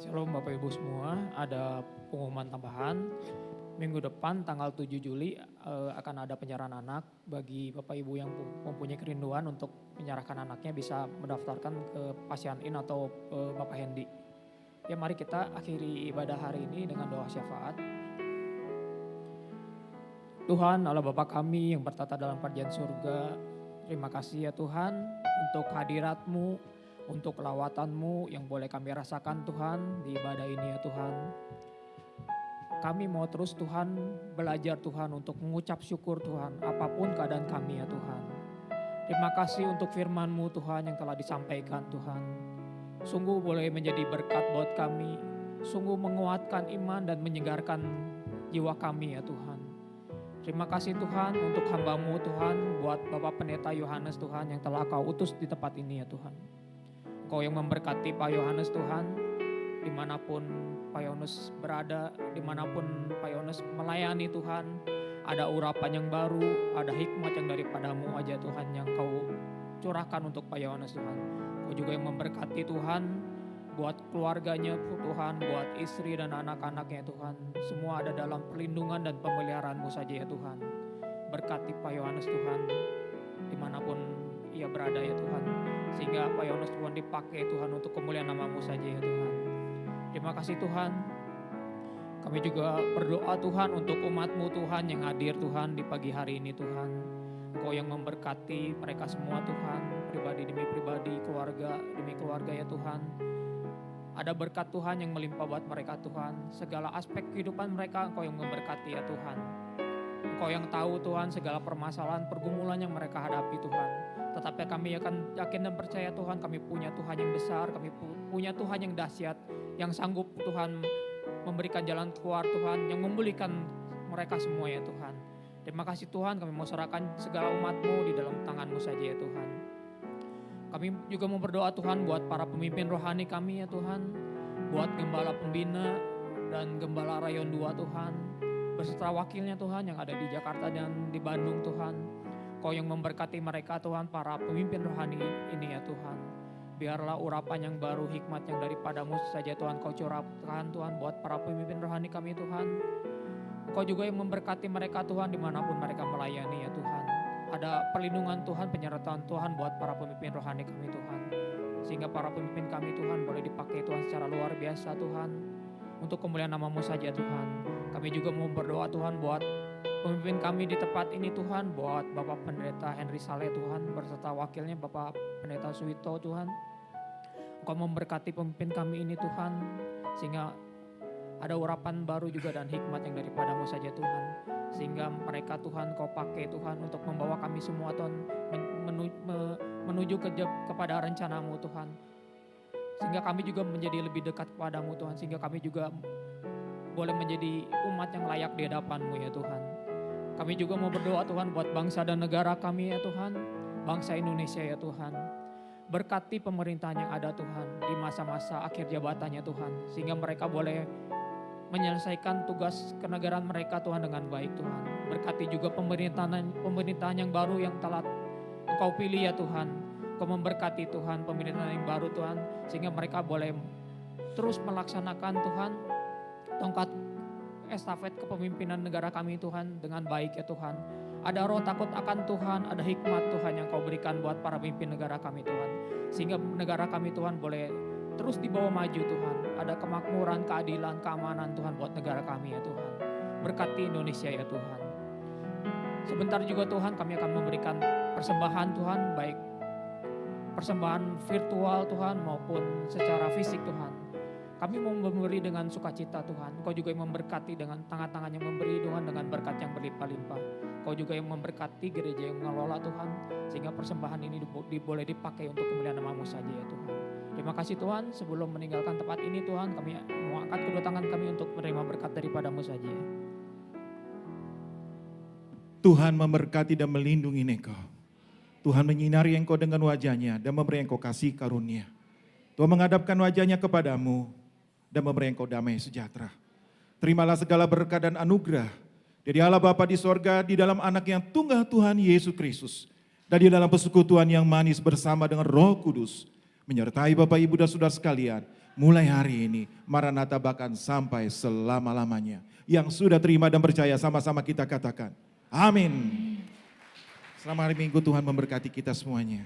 J: Shalom Bapak Ibu semua, ada pengumuman tambahan. Minggu depan tanggal 7 Juli akan ada penyerahan anak. Bagi Bapak Ibu yang mempunyai kerinduan untuk menyerahkan anaknya bisa mendaftarkan ke Pasien-In atau Bapak Hendy. Ya mari kita akhiri ibadah hari ini dengan doa syafaat. Tuhan Allah Bapa kami yang bertata dalam kerajaan surga, terima kasih ya Tuhan untuk hadirat-Mu, untuk lawatan-Mu yang boleh kami rasakan Tuhan di ibadah ini ya Tuhan. Kami mau terus Tuhan belajar Tuhan untuk mengucap syukur Tuhan apapun keadaan kami ya Tuhan. Terima kasih untuk firman-Mu Tuhan yang telah disampaikan Tuhan. Sungguh boleh menjadi berkat buat kami. Sungguh menguatkan iman dan menyegarkan jiwa kami ya Tuhan. Terima kasih Tuhan untuk hamba-Mu Tuhan buat Bapak Pendeta Yohanes Tuhan yang telah Kau utus di tempat ini ya Tuhan. Kau yang memberkati Pak Yohanes Tuhan, dimanapun Pak Yohanes berada, dimanapun Pak Yohanes melayani Tuhan, ada urapan yang baru, ada hikmat yang daripada-Mu aja Tuhan yang Kau curahkan untuk Pak Yohanes Tuhan. Kau juga yang memberkati Tuhan, buat keluarganya Tuhan, buat istri dan anak-anaknya Tuhan. Semua ada dalam perlindungan dan pemeliharaan-Mu saja ya Tuhan. Berkati Pak Yohanes Tuhan, dimanapun ia berada ya Tuhan. Sehingga Pak Yohanes Tuhan dipakai Tuhan untuk kemuliaan nama-Mu saja ya Tuhan. Terima kasih Tuhan. Kami juga berdoa Tuhan untuk umat-Mu Tuhan yang hadir Tuhan di pagi hari ini Tuhan. Engkau yang memberkati mereka semua Tuhan. Pribadi demi pribadi, keluarga demi keluarga ya Tuhan. Ada berkat Tuhan yang melimpah buat mereka Tuhan. Segala aspek kehidupan mereka Engkau yang memberkati ya Tuhan. Engkau yang tahu Tuhan segala permasalahan, pergumulan yang mereka hadapi Tuhan. Tetapi kami akan yakin dan percaya Tuhan kami punya Tuhan yang besar, kami punya Tuhan yang dahsyat, yang sanggup Tuhan memberikan jalan keluar Tuhan, yang memulihkan mereka semua ya Tuhan. Terima kasih Tuhan, kami mau serahkan segala umat-Mu di dalam tangan-Mu saja ya Tuhan. Kami juga mau berdoa Tuhan buat para pemimpin rohani kami ya Tuhan, buat gembala pembina dan gembala rayon 2 Tuhan, beserta wakilnya Tuhan yang ada di Jakarta dan di Bandung Tuhan. Kau yang memberkati mereka Tuhan, para pemimpin rohani ini ya Tuhan. Biarlah urapan yang baru, hikmat yang daripada-Mu saja Tuhan Kau curahkan Tuhan buat para pemimpin rohani kami Tuhan. Kau juga yang memberkati mereka Tuhan dimanapun mereka melayani ya Tuhan. Ada ada perlindungan Tuhan, penyertaan Tuhan buat para pemimpin rohani kami Tuhan. Sehingga para pemimpin kami Tuhan boleh dipakai Tuhan secara luar biasa Tuhan. Untuk kemuliaan nama-Mu saja Tuhan. Kami juga mau berdoa Tuhan buat pemimpin kami di tempat ini Tuhan. Buat Bapak Pendeta Henry Saleh Tuhan berserta wakilnya Bapak Pendeta Suwito Tuhan. Engkau memberkati pemimpin kami ini Tuhan. Sehingga ada urapan baru juga dan hikmat yang daripada-Mu saja Tuhan. Sehingga mereka Tuhan Kau pakai Tuhan untuk membawa kami semua Tuhan menuju kepada rencana-Mu Tuhan. Sehingga kami juga menjadi lebih dekat kepada-Mu Tuhan. Sehingga kami juga boleh menjadi umat yang layak di hadapan-Mu ya Tuhan. Kami juga mau berdoa Tuhan buat bangsa dan negara kami ya Tuhan. Bangsa Indonesia ya Tuhan. Berkati pemerintahan yang ada Tuhan di masa-masa akhir jabatannya Tuhan. Sehingga mereka boleh menyelesaikan tugas kenegaraan mereka Tuhan dengan baik Tuhan. Berkati juga pemerintahan yang baru yang telah Engkau pilih ya Tuhan. Engkau memberkati Tuhan pemerintahan yang baru Tuhan. Sehingga mereka boleh terus melaksanakan Tuhan tongkat estafet kepemimpinan negara kami Tuhan dengan baik ya Tuhan. Ada roh takut akan Tuhan, ada hikmat Tuhan yang Kau berikan buat para pemimpin negara kami Tuhan. Sehingga negara kami Tuhan boleh terus dibawa maju Tuhan. Ada kemakmuran, keadilan, keamanan Tuhan buat negara kami ya Tuhan. Berkati Indonesia ya Tuhan. Sebentar juga Tuhan kami akan memberikan persembahan Tuhan, baik persembahan virtual Tuhan maupun secara fisik Tuhan. Kami mau memberi dengan sukacita Tuhan. Kau juga yang memberkati dengan tangan-tangan yang memberi Tuhan dengan berkat yang berlimpah-limpah. Kau juga yang memberkati gereja yang mengelola Tuhan. Sehingga persembahan ini boleh dipakai untuk kemuliaan nama-Mu saja ya Tuhan. Terima kasih Tuhan, sebelum meninggalkan tempat ini Tuhan, kami mau angkat kedua tangan kami untuk menerima berkat daripada-Mu saja.
I: Tuhan memberkati dan melindungi engkau. Tuhan menyinari engkau dengan wajahnya dan memberi engkau kasih karunia. Tuhan menghadapkan wajahnya kepadamu dan memberi engkau damai sejahtera. Terimalah segala berkat dan anugerah dari Allah Bapa di sorga, di dalam anak yang tunggal Tuhan Yesus Kristus, dan di dalam persekutuan yang manis bersama dengan Roh Kudus, menyertai Bapak Ibu dan Saudara sekalian, mulai hari ini, Maranatha bahkan sampai selama-lamanya. Yang sudah terima dan percaya sama-sama kita katakan, amin. Selamat hari Minggu, Tuhan memberkati kita semuanya.